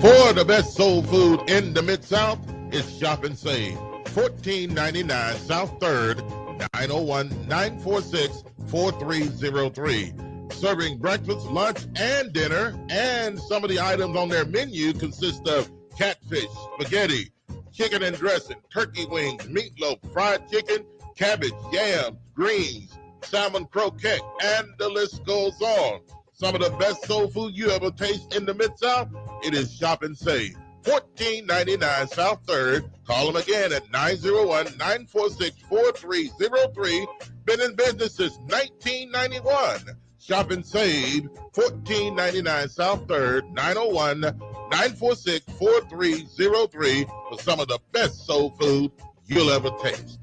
For the best soul food in the Mid-South, it's Shop and Save. 1499 South 3rd, 901-946-4303. Serving breakfast, lunch, and dinner. And some of the items on their menu consist of catfish, spaghetti, chicken and dressing, turkey wings, meatloaf, fried chicken, cabbage, yams, greens, salmon croquette, and the list goes on. Some of the best soul food you ever taste in the Mid-South, it is Shop and Save. 1499 South 3rd. Call them again at 901-946-4303. Been in business since 1991. Shop and Save, 1499 South 3rd, 901-946-4303 for some of the best soul food you'll ever taste.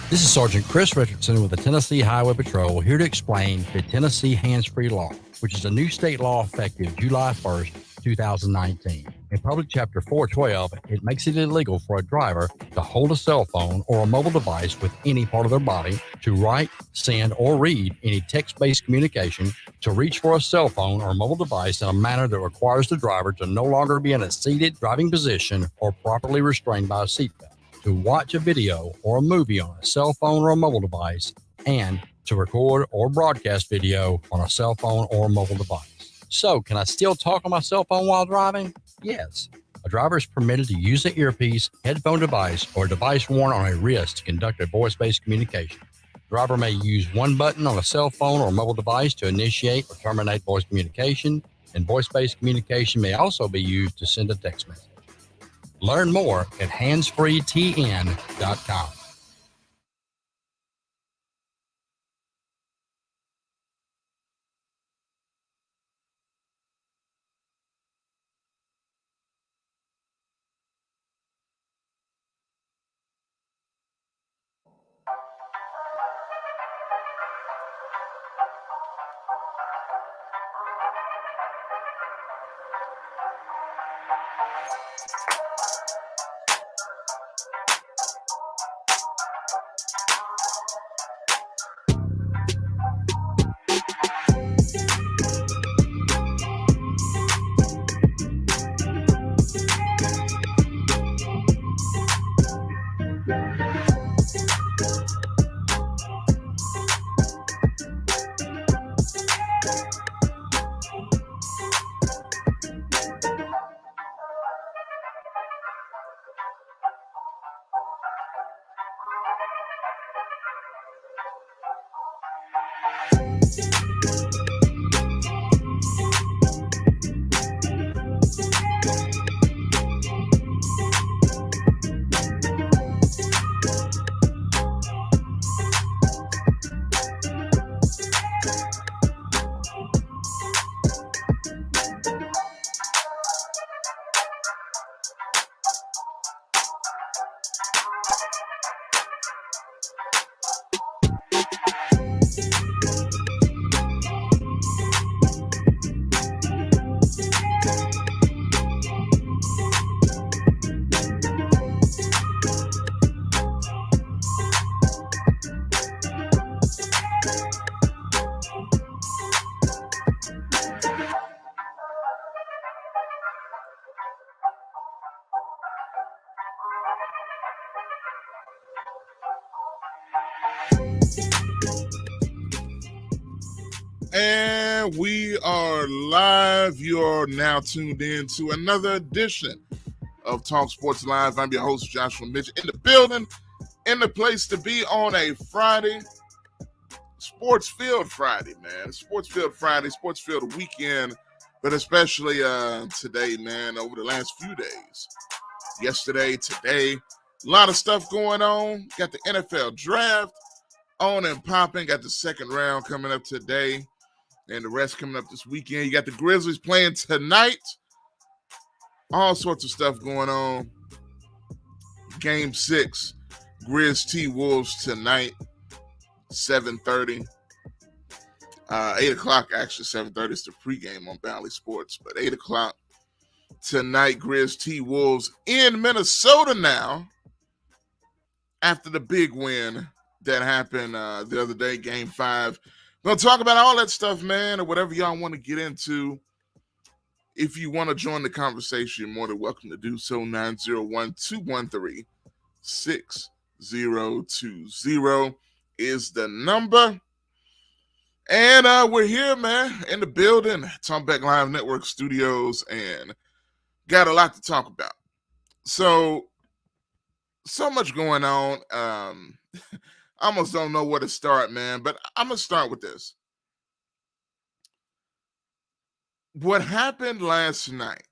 This is Sergeant Chris Richardson with the Tennessee Highway Patrol, here to explain the Tennessee Hands-Free Law, which is a new state law effective July 1st, 2019. In Public Chapter 412, it makes it illegal for a driver to hold a cell phone or a mobile device with any part of their body, to write, send, or read any text-based communication, to reach for a cell phone or mobile device in a manner that requires the driver to no longer be in a seated driving position or properly restrained by a seatbelt, to watch a video or a movie on a cell phone or a mobile device, and to record or broadcast video on a cell phone or mobile device. So, can I still talk on my cell phone while driving? Yes. A driver is permitted to use an earpiece, headphone device, or a device worn on a wrist to conduct a voice-based communication. The driver may use one button on a cell phone or mobile device to initiate or terminate voice communication, and voice-based communication may also be used to send a text message. Learn more at handsfreetn.com. And we are live. You are now tuned in to another edition of Talk Sports Live. I'm your host, Joshua Midgett, in the building, in the place to be on a Friday. Sports Field Friday, man. Sports Field Friday, Sports Field weekend, but especially today, man, over the last few days. Yesterday, today, a lot of stuff going on. Got the NFL draft on and popping. Got the second round coming up today. And the rest coming up this weekend. You got the Grizzlies playing tonight. All sorts of stuff going on. Game 6, Grizz T-Wolves tonight, 7:30. 8 o'clock, actually, 7:30 is the pregame on Bally Sports. But 8 o'clock tonight, Grizz T-Wolves in Minnesota now. After the big win that happened the other day, Game 5. We're going to talk about all that stuff, man, or whatever y'all want to get into. If you want to join the conversation, you're more than welcome to do so. 901-213-6020 is the number. And we're here, man, in the building, Talkback Live Network Studios, and got a lot to talk about. So much going on. I almost don't know where to start, man, but I'm going to start with this. What happened last night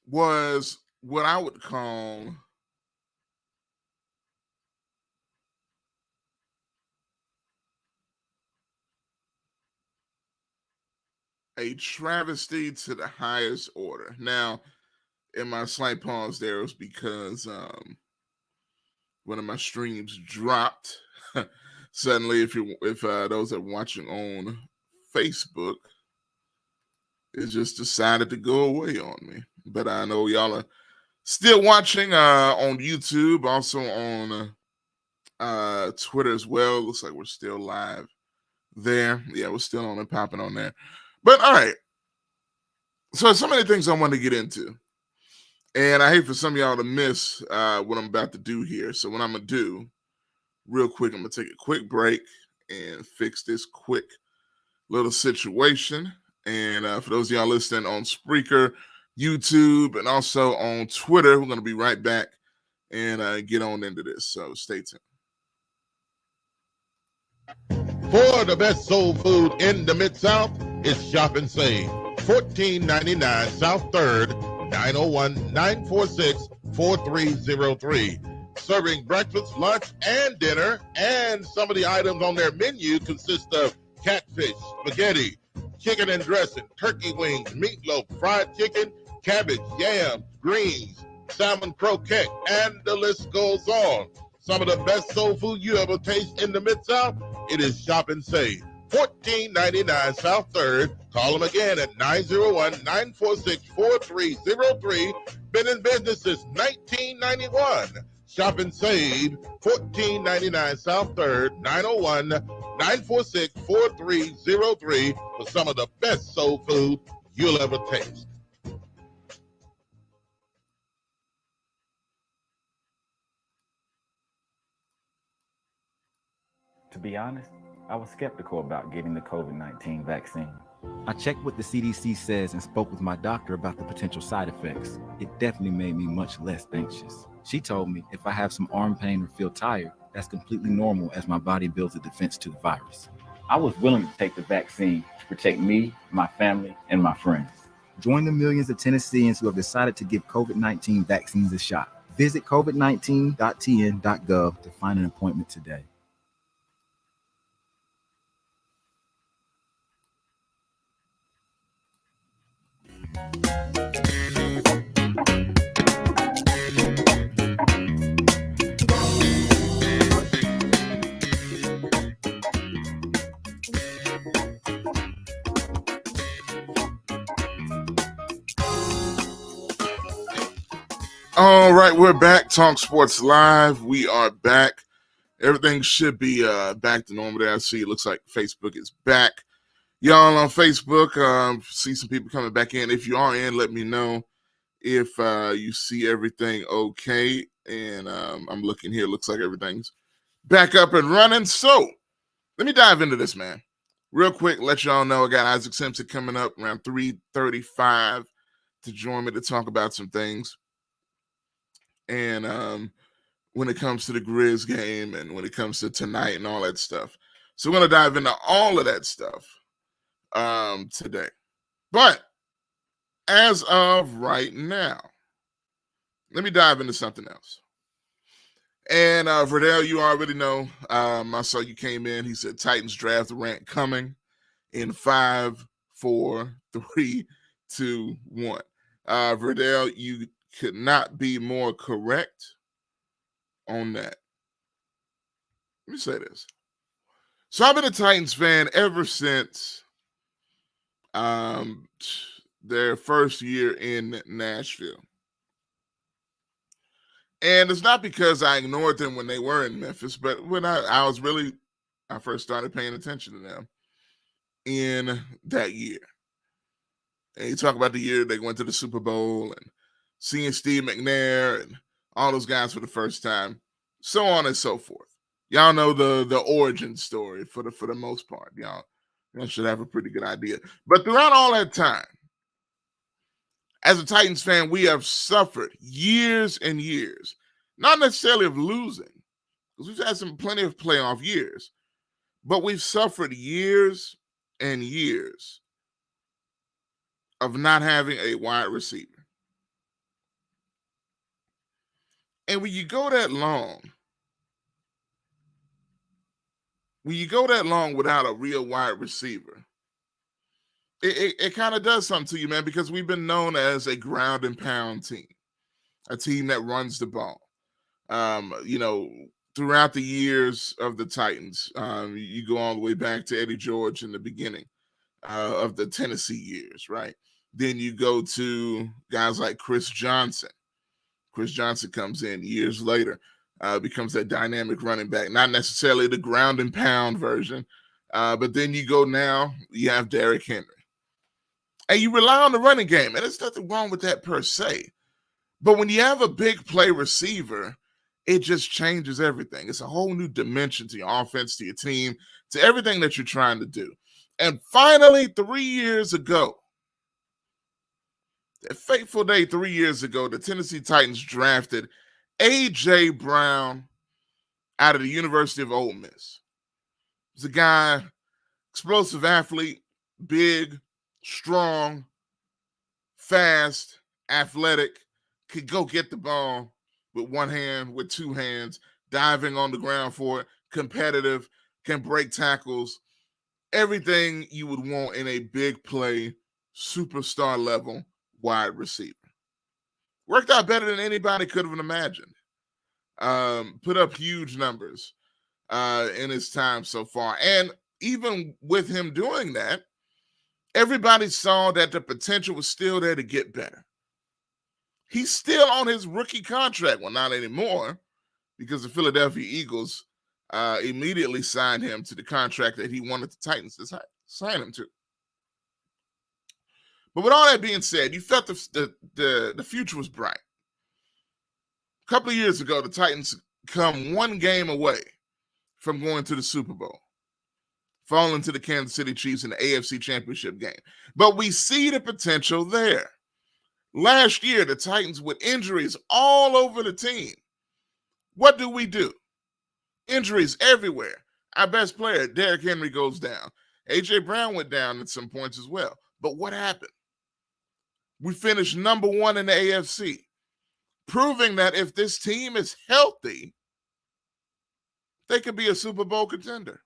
was what I would call a travesty to the highest order. Now, in my slight pause there was because one of my streams dropped suddenly. If those that are watching on Facebook, it just decided to go away on me. But I know y'all are still watching on YouTube, also on Twitter as well. Looks like we're still live there. Yeah, we're still on and popping on there. But all right. So many things I want to get into. And I hate for some of y'all to miss what I'm about to do here. So what I'm going to do, real quick, I'm going to take a quick break and fix this quick little situation. And for those of y'all listening on Spreaker, YouTube, and also on Twitter, we're going to be right back and get on into this. So stay tuned. For the best soul food in the Mid-South, it's Shop and Save. $14.99 South 3rd, 901-946-4303. Serving breakfast, lunch, and dinner. And some of the items on their menu consist of catfish, spaghetti, chicken and dressing, turkey wings, meatloaf, fried chicken, cabbage, yams, greens, salmon croquette, and the list goes on. Some of the best soul food you ever taste in the Mid-South, it is Shop and Save. $14.99 South 3rd. Call them again at 901-946-4303. Been in business since 1991. Shop and Save. $14.99 South 3rd. 901-946-4303 for some of the best soul food you'll ever taste. To be honest, I was skeptical about getting the COVID-19 vaccine. I checked what the CDC says and spoke with my doctor about the potential side effects. It definitely made me much less anxious. She told me if I have some arm pain or feel tired, that's completely normal as my body builds a defense to the virus. I was willing to take the vaccine to protect me, my family, and my friends. Join the millions of Tennesseans who have decided to give COVID-19 vaccines a shot. Visit covid19.tn.gov to find an appointment today. All right, we're back. Talk Sports Live. We are back. Everything should be back to normal there. I see it looks like Facebook is back. Y'all on Facebook, see some people coming back in. If you are in, let me know if you see everything okay. And I'm looking here. Looks like everything's back up and running. So let me dive into this, man. Real quick, let y'all know I got Isaac Simpson coming up around 3:35 to join me to talk about some things. And when it comes to the Grizz game and when it comes to tonight and all that stuff. So we're going to dive into all of that stuff today. But as of right now, let me dive into something else. And Verdell, you already know, I saw you came in. He said Titans draft rant coming in 5, 4, 3, 2, 1. Verdell, you could not be more correct on that. Let me say this. So I've been a Titans fan ever since their first year in Nashville. And it's not because I ignored them when they were in Memphis, but when I first started paying attention to them in that year. And you talk about the year they went to the Super Bowl and seeing Steve McNair and all those guys for the first time, so on and so forth. Y'all know the origin story for the most part. Y'all should have a pretty good idea. But throughout all that time, as a Titans fan, we have suffered years and years, not necessarily of losing, because we've had plenty of playoff years, but we've suffered years and years of not having a wide receiver. And when you go that long without a real wide receiver, it kind of does something to you, man, because we've been known as a ground and pound team, a team that runs the ball. Throughout the years of the Titans, you go all the way back to Eddie George in the beginning of the Tennessee years, right? Then you go to guys like Chris Johnson. Chris Johnson comes in years later, becomes that dynamic running back, not necessarily the ground and pound version, but then you go now, you have Derrick Henry. And you rely on the running game, and there's nothing wrong with that per se. But when you have a big play receiver, it just changes everything. It's a whole new dimension to your offense, to your team, to everything that you're trying to do. And finally, 3 years ago, that fateful day 3 years ago, the Tennessee Titans drafted A.J. Brown out of the University of Ole Miss. He's a guy, explosive athlete, big, strong, fast, athletic, could go get the ball with one hand, with two hands, diving on the ground for it, competitive, can break tackles, everything you would want in a big play, superstar level wide receiver. Worked out better than anybody could have imagined. Put up huge numbers in his time so far. And even with him doing that, everybody saw that the potential was still there to get better. He's still on his rookie contract. Well, not anymore, because the Philadelphia Eagles immediately signed him to the contract that he wanted the Titans to sign him to. But with all that being said, you felt the future was bright. A couple of years ago, the Titans come one game away from going to the Super Bowl, falling to the Kansas City Chiefs in the AFC Championship game. But we see the potential there. Last year, the Titans with injuries all over the team. What do? Injuries everywhere. Our best player, Derrick Henry, goes down. A.J. Brown went down at some points as well. But what happened? We finished number one in the AFC, proving that if this team is healthy, they could be a Super Bowl contender.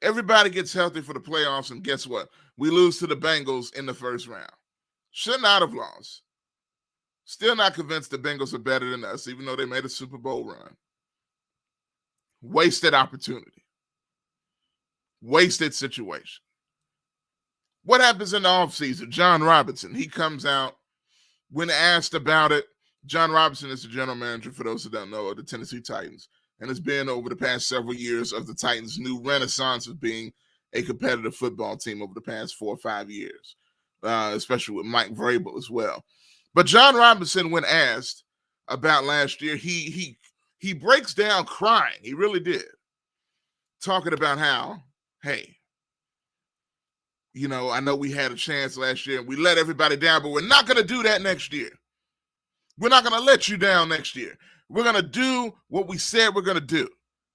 Everybody gets healthy for the playoffs, and guess what? We lose to the Bengals in the first round. Should not have lost. Still not convinced the Bengals are better than us, even though they made a Super Bowl run. Wasted opportunity. Wasted situation. What happens in the offseason? John Robinson, he comes out. When asked about it, John Robinson is the general manager, for those who don't know, of the Tennessee Titans, and has been over the past several years of the Titans' new renaissance of being a competitive football team over the past 4 or 5 years, especially with Mike Vrabel as well. But John Robinson, when asked about last year, he breaks down crying. He really did. Talking about how, hey, I know we had a chance last year and we let everybody down, but we're not going to do that next year. We're not going to let you down next year. We're going to do what we said we're going to do.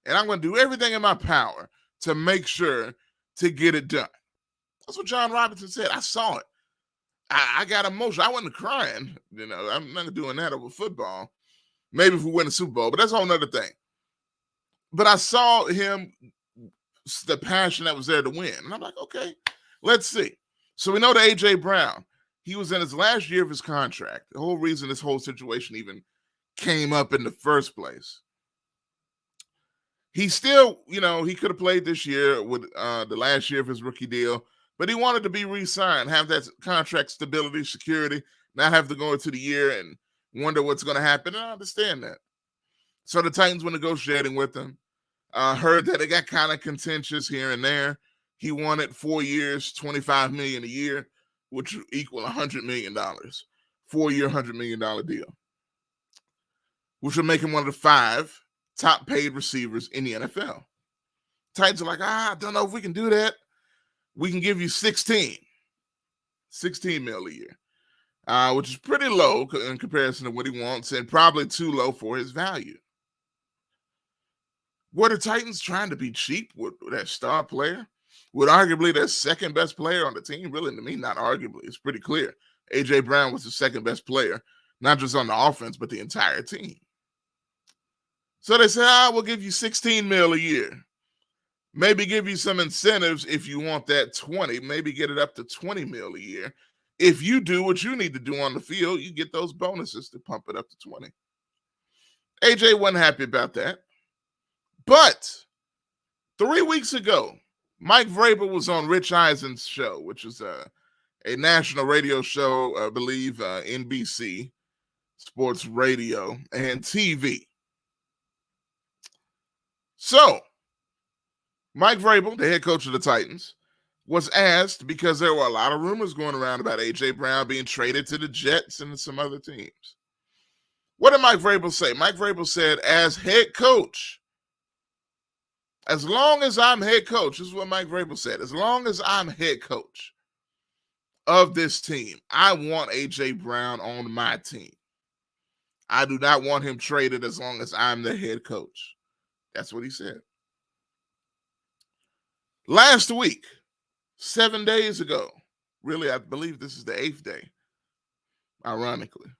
And I'm going to do everything in my power to make sure to get it done. That's what John Robinson said. I saw it. I got emotional. I wasn't crying. I'm not doing that over football. Maybe if we win the Super Bowl, but that's a whole nother thing. But I saw him, the passion that was there to win. And I'm like, okay, let's see. So we know that A.J. Brown, he was in his last year of his contract. The whole reason this whole situation even came up in the first place. He still, he could have played this year with the last year of his rookie deal, but he wanted to be re-signed, have that contract stability, security, not have to go into the year and wonder what's going to happen. And I understand that. So the Titans were negotiating with him. Heard that it got kind of contentious here and there. He wanted 4 years, $25 million a year, which would equal $100 million. 4-year, $100 million deal, which would make him one of the 5 top paid receivers in the NFL. Titans are like, I don't know if we can do that. We can give you 16 mil a year, which is pretty low in comparison to what he wants and probably too low for his value. Were the Titans trying to be cheap with that star player? With arguably their second best player on the team? Really, to me, not arguably. It's pretty clear. A.J. Brown was the second best player, not just on the offense, but the entire team. So they said, we'll give you 16 mil a year. Maybe give you some incentives if you want that 20. Maybe get it up to 20 mil a year. If you do what you need to do on the field, you get those bonuses to pump it up to 20. A.J. wasn't happy about that. But 3 weeks ago, Mike Vrabel was on Rich Eisen's show, which is a national radio show, I believe, NBC, sports radio, and TV. So, Mike Vrabel, the head coach of the Titans, was asked, because there were a lot of rumors going around about A.J. Brown being traded to the Jets and some other teams. What did Mike Vrabel say? Mike Vrabel said, as head coach, as long as I'm head coach, this is what Mike Vrabel said, as long as I'm head coach of this team, I want A.J. Brown on my team. I do not want him traded as long as I'm the head coach. That's what he said. Last week, 7 days ago, really, I believe this is the 8th day, ironically,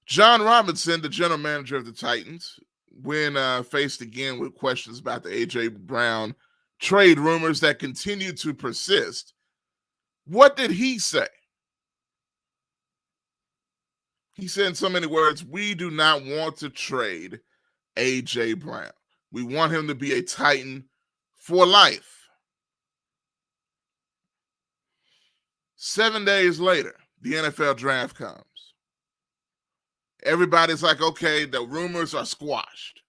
John Robinson, the general manager of the Titans, when faced again with questions about the A.J. Brown trade rumors that continue to persist, what did he say? He said in so many words, we do not want to trade A.J. Brown. We want him to be a Titan for life. 7 days later, the NFL draft comes. Everybody's like, okay, the rumors are squashed.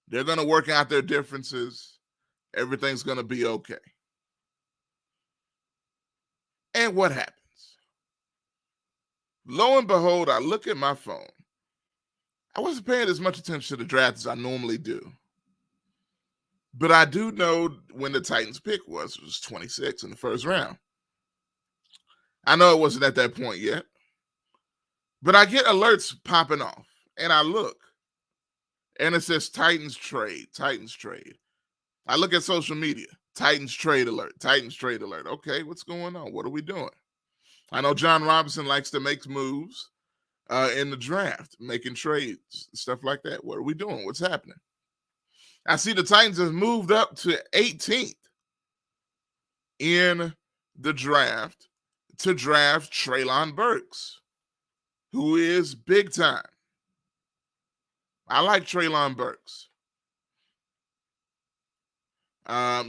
They're going to work out their differences. Everything's going to be okay. And what happens? Lo and behold, I look at my phone. I wasn't paying as much attention to the draft as I normally do. But I do know when the Titans pick was. It was 26 in the first round. I know it wasn't at that point yet. But I get alerts popping off, and I look, and it says Titans trade, Titans trade. I look at social media, Titans trade alert, Titans trade alert. Okay, what's going on? What are we doing? I know John Robinson likes to make moves in the draft, making trades, stuff like that. What are we doing? What's happening? I see the Titans have moved up to 18th in the draft to draft Treylon Burks, who is big time. I like Treylon Burks.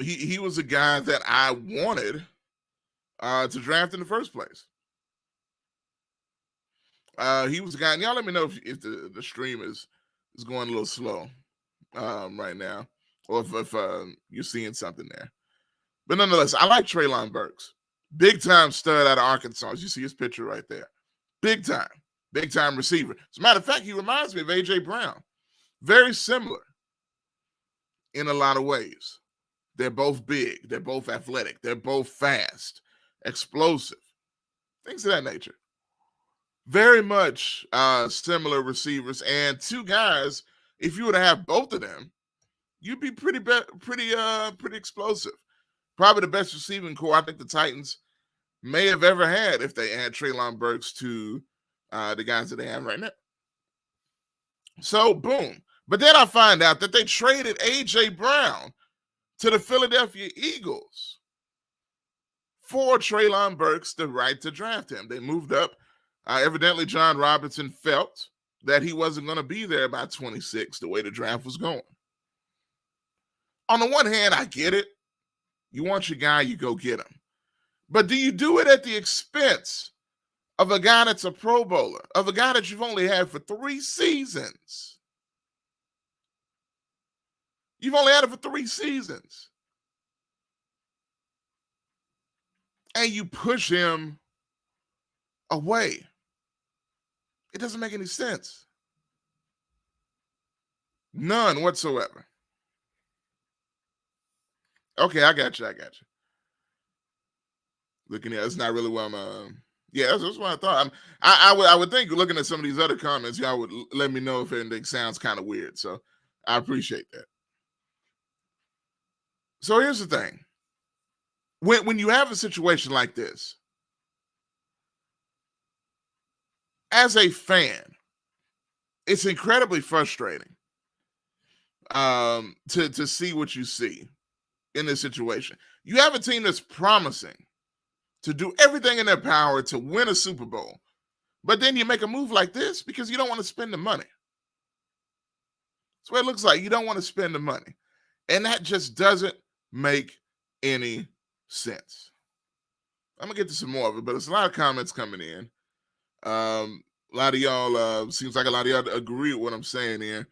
He was a guy that I wanted to draft in the first place. He was a guy, and y'all let me know if the stream is going a little slow right now, or if you're seeing something there. But nonetheless, I like Treylon Burks. Big time stud out of Arkansas. As you see his picture right there. Big time receiver. As a matter of fact, he reminds me of A.J. Brown. Very similar in a lot of ways. They're both big. They're both athletic. They're both fast, explosive, things of that nature. Very much similar receivers, and two guys, if you were to have both of them, you'd be pretty explosive. Probably the best receiving core I think the Titans may have ever had if they add Treylon Burks to the guys that they have right now. So, boom. But then I find out that they traded A.J. Brown to the Philadelphia Eagles for Treylon Burks the right to draft him. They moved up. Evidently, John Robinson felt that he wasn't going to be there by 26 the way the draft was going. On the one hand, I get it. You want your guy, you go get him. But do you do it at the expense of a guy that's a Pro Bowler, of a guy that you've only had for 3 seasons. You've only had it for 3 seasons. And you push him away. It doesn't make any sense. None whatsoever. Okay, I got you. Looking at it's not really what I'm. Yeah, that's what I thought. I would think looking at some of these other comments, y'all would let me know if anything sounds kind of weird. So I appreciate that. So here's the thing. When you have a situation like this, as a fan, it's incredibly frustrating to see what you see in this situation. You have a team that's promising to do everything in their power to win a Super Bowl, but then you make a move like this because you don't want to spend the money. That's what it looks like. You don't want to spend the money. And that just doesn't make any sense. I'm going to get to some more of it, but there's a lot of comments coming in. A lot of y'all, seems like a lot of y'all agree with what I'm saying here.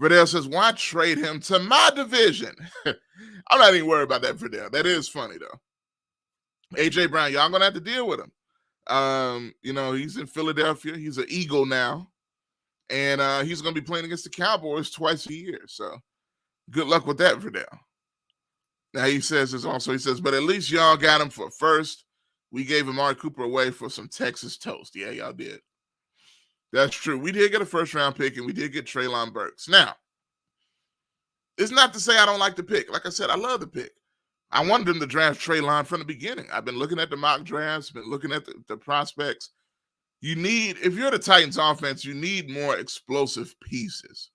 Verdell says, why trade him to my division? I'm not even worried about that, Verdell. That is funny, though. A.J. Brown, y'all going to have to deal with him. He's in Philadelphia. He's an Eagle now. And he's going to be playing against the Cowboys twice a year. So good luck with that, Verdell. Now he says, but at least y'all got him for first. We gave Amari Cooper away for some Texas toast. Yeah, y'all did. That's true. We did get a first-round pick, and we did get Treylon Burks. Now, it's not to say I don't like the pick. Like I said, I love the pick. I wanted them to draft Treylon from the beginning. I've been looking at the mock drafts, been looking at the prospects. If you're the Titans offense, you need more explosive pieces.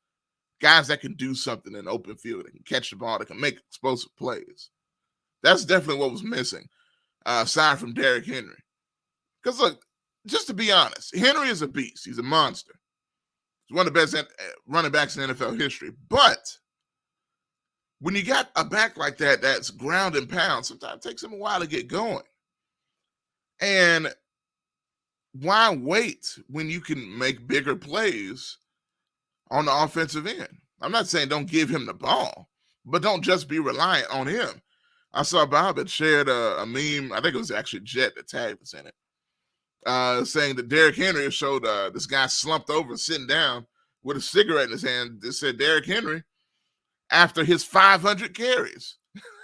Guys that can do something in open field, that can catch the ball, that can make explosive plays. That's definitely what was missing, aside from Derrick Henry. Because, look, just to be honest, Henry is a beast. He's a monster. He's one of the best running backs in NFL history. But when you got a back like that that's ground and pound, sometimes it takes him a while to get going. And why wait when you can make bigger plays on the offensive end? I'm not saying don't give him the ball, but don't just be reliant on him. I saw Bob had shared a meme. I think it was actually Jet that tagged us in it. Saying that Derrick Henry showed this guy slumped over, sitting down with a cigarette in his hand. It said Derrick Henry after his 500 carries,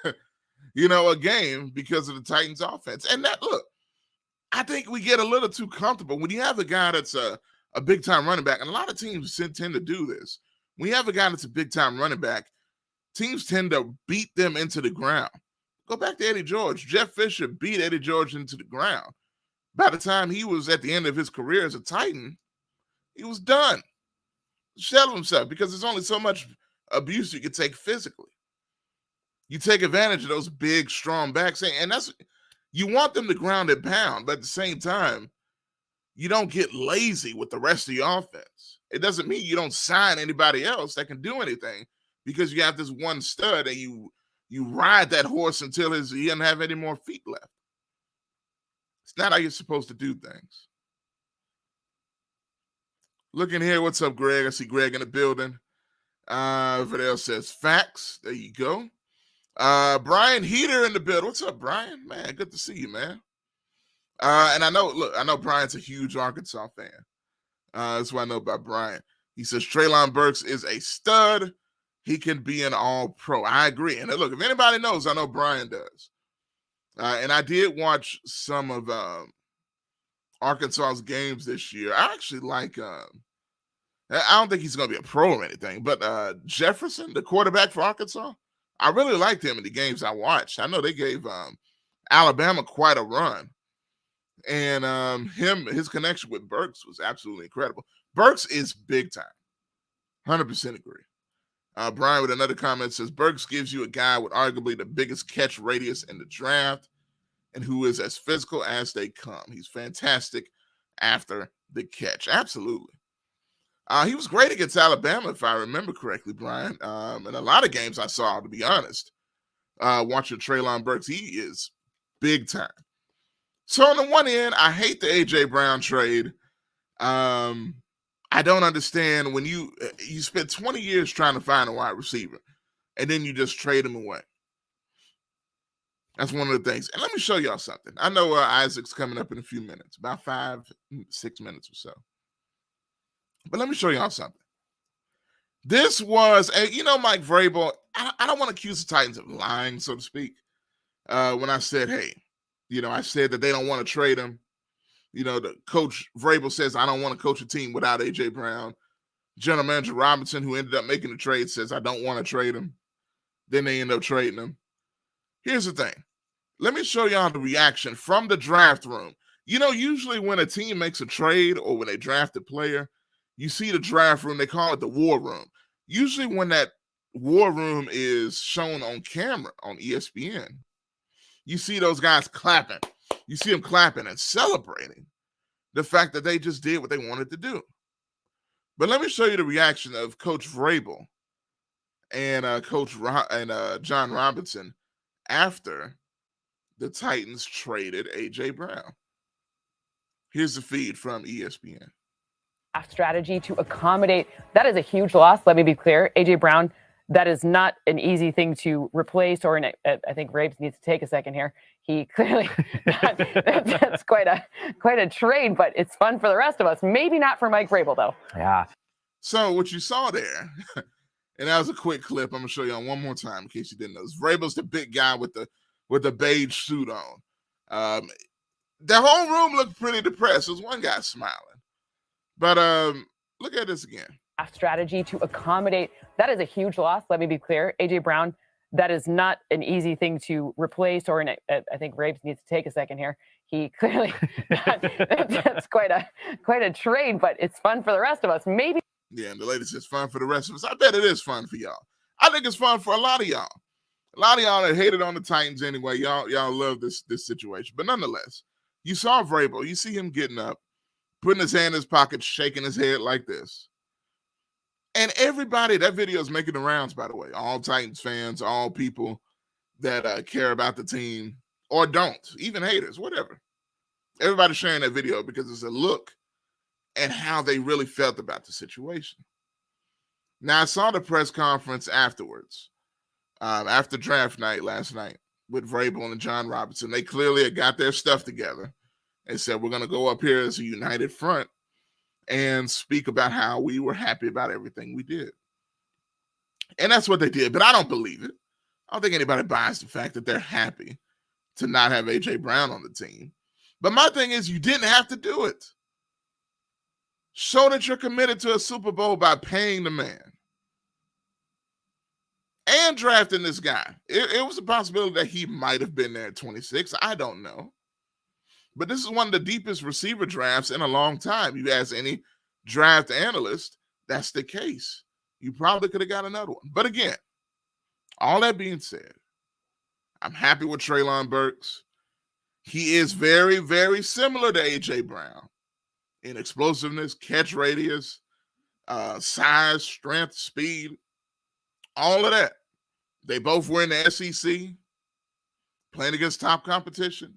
a game because of the Titans offense. And that, look, I think we get a little too comfortable when you have a guy that's a big-time running back, and a lot of teams tend to do this. When you have a guy that's a big-time running back, teams tend to beat them into the ground. Go back to Eddie George. Jeff Fisher beat Eddie George into the ground. By the time he was at the end of his career as a Titan, he was done. Shell himself, because there's only so much abuse you can take physically. You take advantage of those big, strong backs, and you want them to ground and pound, but at the same time, you don't get lazy with the rest of your offense. It doesn't mean you don't sign anybody else that can do anything, because you have this one stud and you ride that horse until he doesn't have any more feet left. It's not how you're supposed to do things. Looking here, what's up, Greg? I see Greg in the building. Vidal says facts. There you go. Brian Heater in the building. What's up, Brian? Man, good to see you, man. And I know Brian's a huge Arkansas fan. That's what I know about Brian. He says Treylon Burks is a stud. He can be an all-pro. I agree. And look, if anybody knows, I know Brian does. And I did watch some of Arkansas's games this year. I actually like I don't think he's going to be a pro or anything, but Jefferson, the quarterback for Arkansas, I really liked him in the games I watched. I know they gave Alabama quite a run. And his connection with Burks was absolutely incredible. Burks is big time. 100% agree. Brian with another comment says, Burks gives you a guy with arguably the biggest catch radius in the draft and who is as physical as they come. He's fantastic after the catch. Absolutely. He was great against Alabama, if I remember correctly, Brian. In a lot of games I saw, to be honest, watching Treylon Burks, he is big time. So on the one end, I hate the AJ Brown trade. I don't understand when you spent 20 years trying to find a wide receiver, and then you just trade him away. That's one of the things. And let me show y'all something. I know Isaac's coming up in a few minutes, about 5-6 minutes or so. But let me show y'all something. This was Mike Vrabel. I don't want to accuse the Titans of lying, so to speak. When I said, hey, I said that they don't want to trade him. The coach Vrabel says, I don't want to coach a team without A.J. Brown. General Manager Robinson, who ended up making the trade, says, I don't want to trade him. Then they end up trading him. Here's the thing. Let me show y'all the reaction from the draft room. Usually when a team makes a trade or when they draft a player, you see the draft room, they call it the war room. Usually when that war room is shown on camera on ESPN, you see those guys clapping. You see them clapping and celebrating the fact that they just did what they wanted to do. But let me show you the reaction of Coach Vrabel and John Robinson after the Titans traded A.J. Brown. Here's the feed from ESPN. Strategy to accommodate. That is a huge loss. Let me be clear. A.J. Brown, that is not an easy thing to replace, or I think Rapes needs to take a second here. He clearly, that's quite a trade, but it's fun for the rest of us. Maybe not for Mike Vrabel, though. Yeah. So what you saw there, and that was a quick clip. I'm going to show you on one more time in case you didn't know. Vrabel's the big guy with the beige suit on. The whole room looked pretty depressed. There's one guy smiling. But look at this again. Strategy to accommodate. That is a huge loss. Let me be clear. A.J. Brown, that is not an easy thing to replace, or I think Rapes needs to take a second here. He clearly, that's quite a trade, but it's fun for the rest of us. Maybe. Yeah, and the lady says fun for the rest of us. I bet it is fun for y'all. I think it's fun for a lot of y'all. A lot of y'all that hated on the Titans anyway. Y'all love this situation. But nonetheless, you saw Vrabel. You see him getting up, putting his hand in his pocket, shaking his head like this. And everybody, that video is making the rounds, by the way. All Titans fans, all people that care about the team or don't, even haters, whatever. Everybody's sharing that video because it's a look at how they really felt about the situation. Now, I saw the press conference afterwards, after draft night last night with Vrabel and John Robinson. They clearly had got their stuff together and said, we're going to go up here as a united front and speak about how we were happy about everything we did. And that's what they did, but I don't believe it. I don't think anybody buys the fact that they're happy to not have A.J. Brown on the team. But my thing is, you didn't have to do it. Show that you're committed to a Super Bowl by paying the man and drafting this guy. It was a possibility that he might have been there at 26. I don't know. But this is one of the deepest receiver drafts in a long time. You ask any draft analyst, that's the case. You probably could have got another one. But again, all that being said, I'm happy with Treylon Burks. He is very, very similar to A.J. Brown in explosiveness, catch radius, size, strength, speed, all of that. They both were in the SEC, playing against top competition.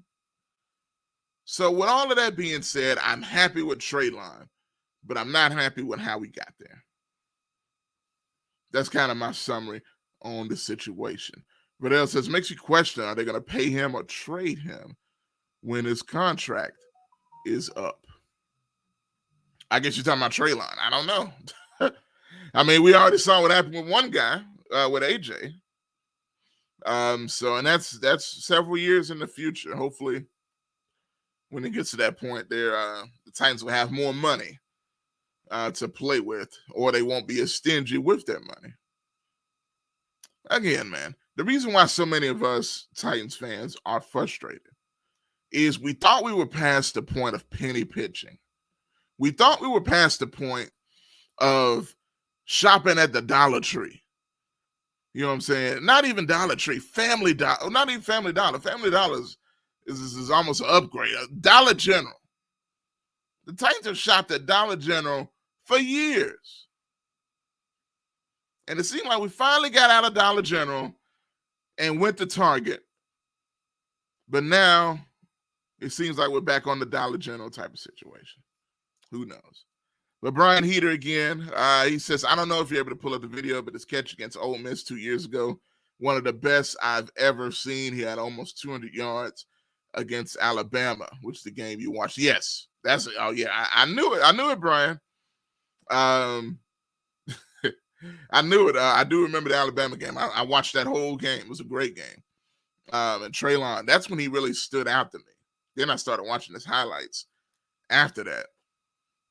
So with all of that being said, I'm happy with Treylon, but I'm not happy with how we got there. That's kind of my summary on the situation. Vidal says, makes you question, are they going to pay him or trade him when his contract is up? I guess you're talking about Treylon. I don't know. I mean, we already saw what happened with one guy, with AJ. And that's several years in the future. Hopefully, when it gets to that point, the Titans will have more money to play with, or they won't be as stingy with their money. Again, man, the reason why so many of us Titans fans are frustrated is we thought we were past the point of penny pitching. We thought we were past the point of shopping at the Dollar Tree. You know what I'm saying? Not even Dollar Tree, Family Dollar. Not even Family Dollar. Family Dollar is almost an upgrade. Dollar General. The Titans have shopped at Dollar General for years. And it seemed like we finally got out of Dollar General and went to Target. But now It seems like we're back on the Dollar General type of situation. Who knows? But Brian Heater again, he says, I don't know if you're able to pull up the video, but his catch against Ole Miss 2 years ago, one of the best I've ever seen. He had almost 200 yards against Alabama, which is the game you watched. Yes, that's oh yeah, I knew it. I knew it, Brian. I knew it. I do remember the Alabama game. I watched that whole game. It was a great game. And Treylon, that's when he really stood out to me. Then I started watching his highlights after that.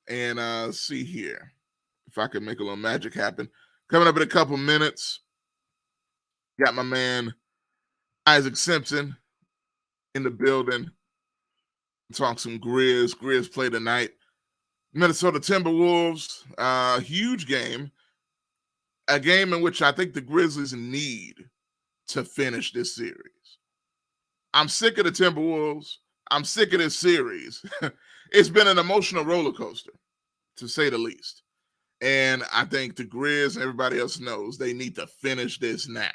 And see here if I can make a little magic happen. Coming up in a couple minutes, got my man Isaac Simpson in the building. Talk some Grizz. Grizz play tonight. Minnesota Timberwolves, huge game. A game in which I think the Grizzlies need to finish this series. I'm sick of the Timberwolves. I'm sick of this series. It's been an emotional roller coaster, to say the least. And I think the Grizz and everybody else knows they need to finish this now.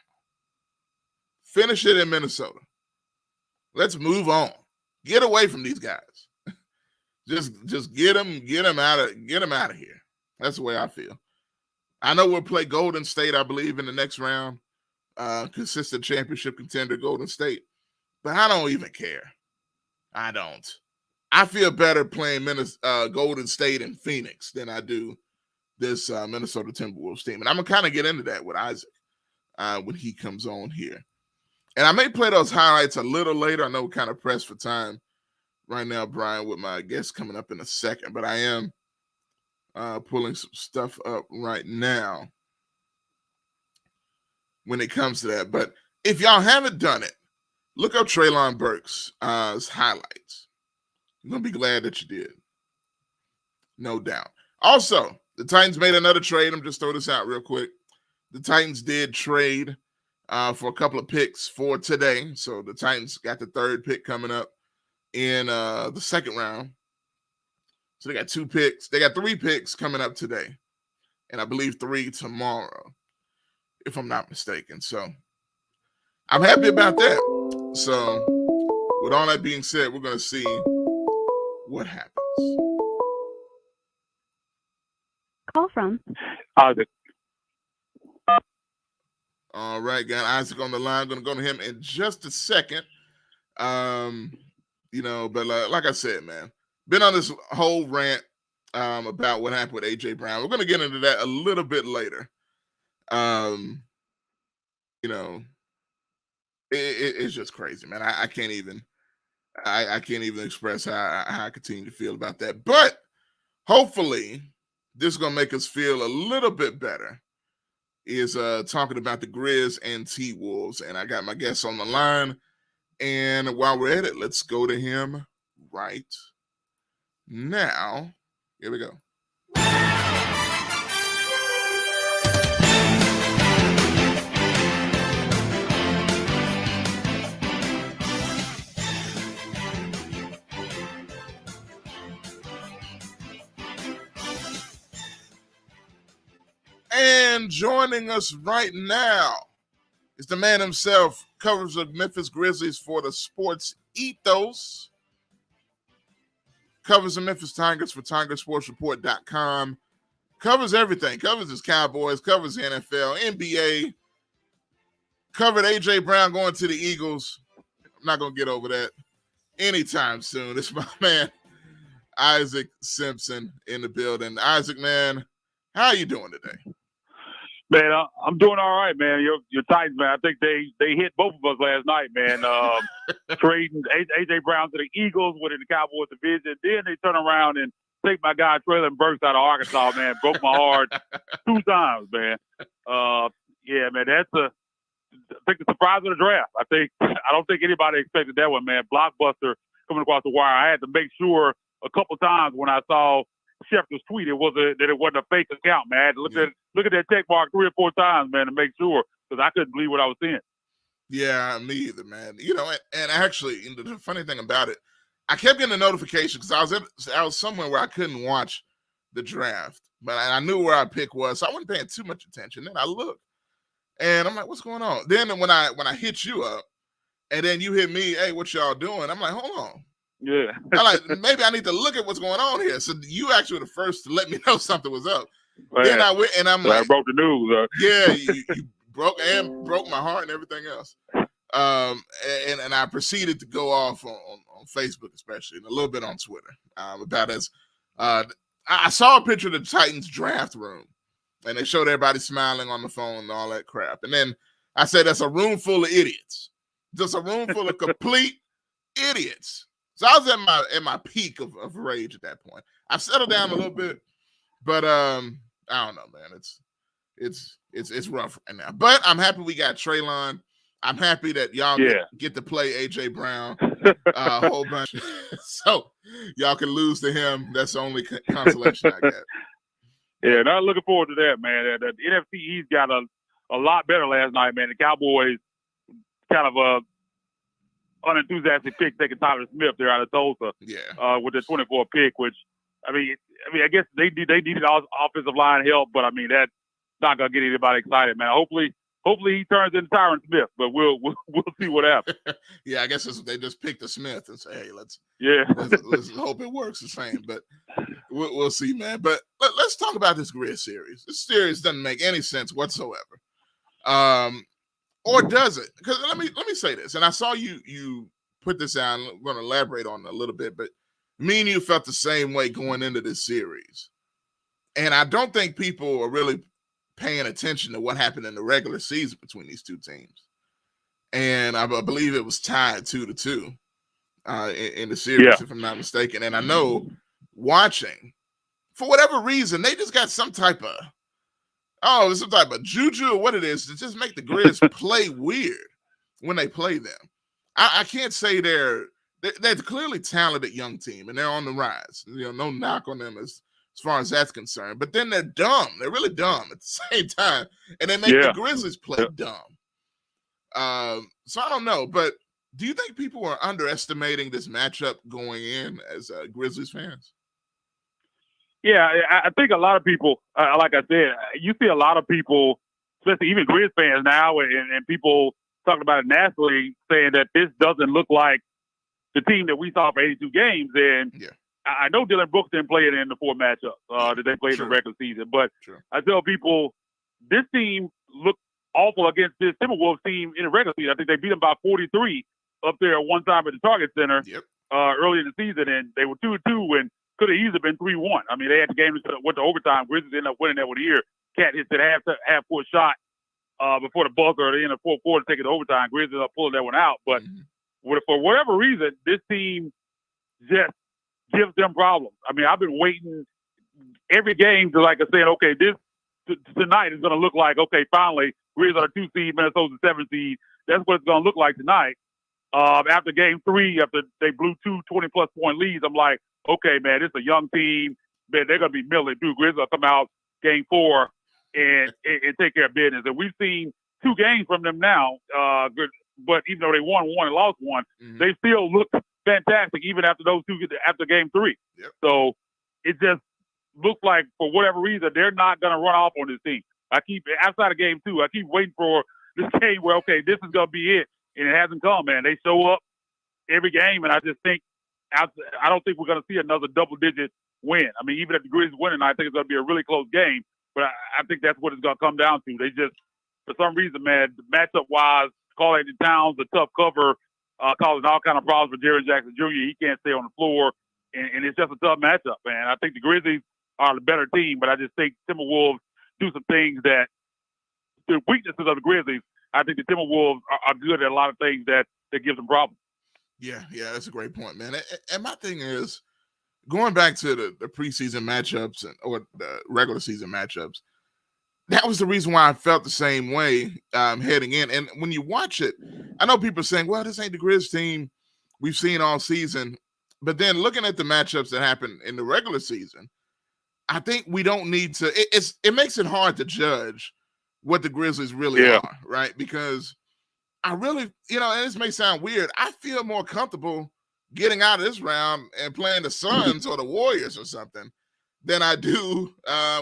Finish it in Minnesota. Let's move on. Get away from these guys. Just get them out of here. That's the way I feel. I know we'll play Golden State, I believe, in the next round. Consistent championship contender, Golden State. But I don't even care. I don't. I feel better playing Golden State and Phoenix than I do this Minnesota Timberwolves team. And I'm going to kind of get into that with Isaac when he comes on here. And I may play those highlights a little later. I know we're kind of pressed for time right now, Brian, with my guest coming up in a second. But I am pulling some stuff up right now when it comes to that. But if y'all haven't done it, look up Treylon Burks' highlights. You're going to be glad that you did. No doubt. Also, the Titans made another trade. I'm just throw this out real quick. The Titans did trade for a couple of picks for today. So the Titans got the third pick coming up in the second round. So they got 2 picks. They got 3 picks coming up today. And I believe 3 tomorrow, if I'm not mistaken. So I'm happy about that. So with all that being said, we're going to see what happens. Call from Isaac. All right, got Isaac on the line. Going to go to him in just a second. But like I said, man, been on this whole rant about what happened with AJ Brown. We're going to get into that a little bit later. It's just crazy, man. I can't even express how I continue to feel about that. But hopefully, this is gonna make us feel a little bit better. Is talking about the Grizz and T-Wolves, and I got my guest on the line. And while we're at it, let's go to him right now. Here we go. And joining us right now is the man himself, covers the Memphis Grizzlies for the Sports Ethos, covers the Memphis Tigers for TalkSPORTSReport.com, covers everything, covers his Cowboys, covers the NFL, NBA, covered A.J. Brown going to the Eagles. I'm not going to get over that anytime soon. It's my man, Isaac Simpson, in the building. Isaac, man, how are you doing today? Man, I'm doing all right, man. Your Titans, man. I think they hit both of us last night, man. Trading AJ Brown to the Eagles, winning the Cowboys division. Then they turn around and take my guy Treylon Burks out of Arkansas, man. Broke my heart 2 times, man. Yeah, man. I think the surprise of the draft. I don't think anybody expected that one, man. Blockbuster coming across the wire. I had to make sure a couple times when I saw Schefter's tweet it wasn't a fake account, man. I had to look at that check mark 3 or 4 times, man, to make sure, because I couldn't believe what I was seeing. Yeah, me either, man. And actually, the funny thing about it, I kept getting a notification because I was somewhere where I couldn't watch the draft, but I knew where our pick was, so I wasn't paying too much attention. Then I looked, and I'm like, "What's going on?" Then when I hit you up, and then you hit me, "Hey, what y'all doing?" I'm like, "Hold on, Yeah. I'm like, maybe I need to look at what's going on here. So you actually were the first to let me know something was up. Man. Then I went and I'm like, I broke the news. yeah, you broke my heart and everything else. And I proceeded to go off on Facebook, especially, and a little bit on Twitter about as I saw a picture of the Titans draft room, and they showed everybody smiling on the phone and all that crap. And then I said, that's a room full of idiots, just a room full of complete idiots. So I was at my peak of rage at that point. I've settled down a little bit, but I don't know, man. It's rough right now. But I'm happy we got Treylon. I'm happy that y'all get to play AJ Brown a whole bunch, so y'all can lose to him. That's the only consolation I get. Yeah, and I'm looking forward to that, man. The NFC East got a lot better last night, man. The Cowboys kind of unenthusiastic pick taking Tyler Smith there out of Tulsa, with the 24 pick. Which, I mean, I guess they needed offensive line help, but I mean that's not gonna get anybody excited, man. Hopefully he turns into Tyron Smith, but we'll see what happens. Yeah, I guess they just picked a Smith and say, hey, let's hope it works the same. But we'll see, man. But let's talk about this Grizz series. This series doesn't make any sense whatsoever. Or does it? Because let me say this, and I saw you put this out. I'm going to elaborate on it a little bit, but me and you felt the same way going into this series, and I don't think people are really paying attention to what happened in the regular season between these two teams. And I believe it was tied 2-2 in the series, if I'm not mistaken. And I know watching, for whatever reason, they just got some type of juju or what it is to just make the Grizz play weird when they play them. I can't say they're clearly talented young team and they're on the rise. No knock on them as far as that's concerned. But then they're dumb. They're really dumb at the same time. And they make the Grizzlies play dumb. So I don't know. But do you think people are underestimating this matchup going in as Grizzlies fans? Yeah, I think a lot of people, like I said, you see a lot of people, especially even Grizz fans now, and people talking about it nationally, saying that this doesn't look like the team that we saw for 82 games. And I know Dylan Brooks didn't play it in the 4 matchups that they played in the regular season, but I tell people this team looked awful against this Timberwolves team in the regular season. I think they beat them by 43 up there at one time at the Target Center early in the season, and they were 2-2 and could have easily been 3-1. I mean, they had the game that went to overtime. Grizzlies ended up winning that with a year. Cat hits that half-court shot before the buzzer at the end of the fourth quarter to take it to overtime. Grizzlies ended up pulling that one out. But for whatever reason, this team just gives them problems. I mean, I've been waiting every game to, like I said, okay, this tonight is going to look like, okay, finally, Grizz are the 2 seed, Minnesota's the 7 seed. That's what it's going to look like tonight. After game 3, after they blew 2 20-plus point leads, I'm like, okay, man, it's a young team. Man, they're going to be milling through. Grizz will come out game 4 and take care of business. And we've seen 2 games from them now. But even though they won 1 and lost 1, they still look fantastic even after those 2, after game 3. So it just looks like for whatever reason they're not going to run off on this team. Outside of game 2, I keep waiting for this game where, okay, this is going to be it. And it hasn't come, man. They show up every game, and I just think I don't think we're going to see another double-digit win. I mean, even if the Grizz win tonight, I think it's going to be a really close game. But I think that's what it's going to come down to. They just, for some reason, man, matchup-wise, calling the Towns a tough cover, causing all kind of problems for Jaren Jackson Jr. He can't stay on the floor, and it's just a tough matchup, man. I think the Grizzlies are the better team, but I just think Timberwolves do some things that the weaknesses of the Grizzlies. I think the Timberwolves are good at a lot of things that give them problems. Yeah, that's a great point, man. And my thing is, going back to the preseason matchups or the regular season matchups, that was the reason why I felt the same way heading in. And when you watch it, I know people are saying, well, this ain't the Grizz team we've seen all season. But then looking at the matchups that happened in the regular season, I think we don't need to – it makes it hard to judge what the Grizzlies really are, right? Because I really – and this may sound weird. I feel more comfortable getting out of this round and playing the Suns or the Warriors or something than I do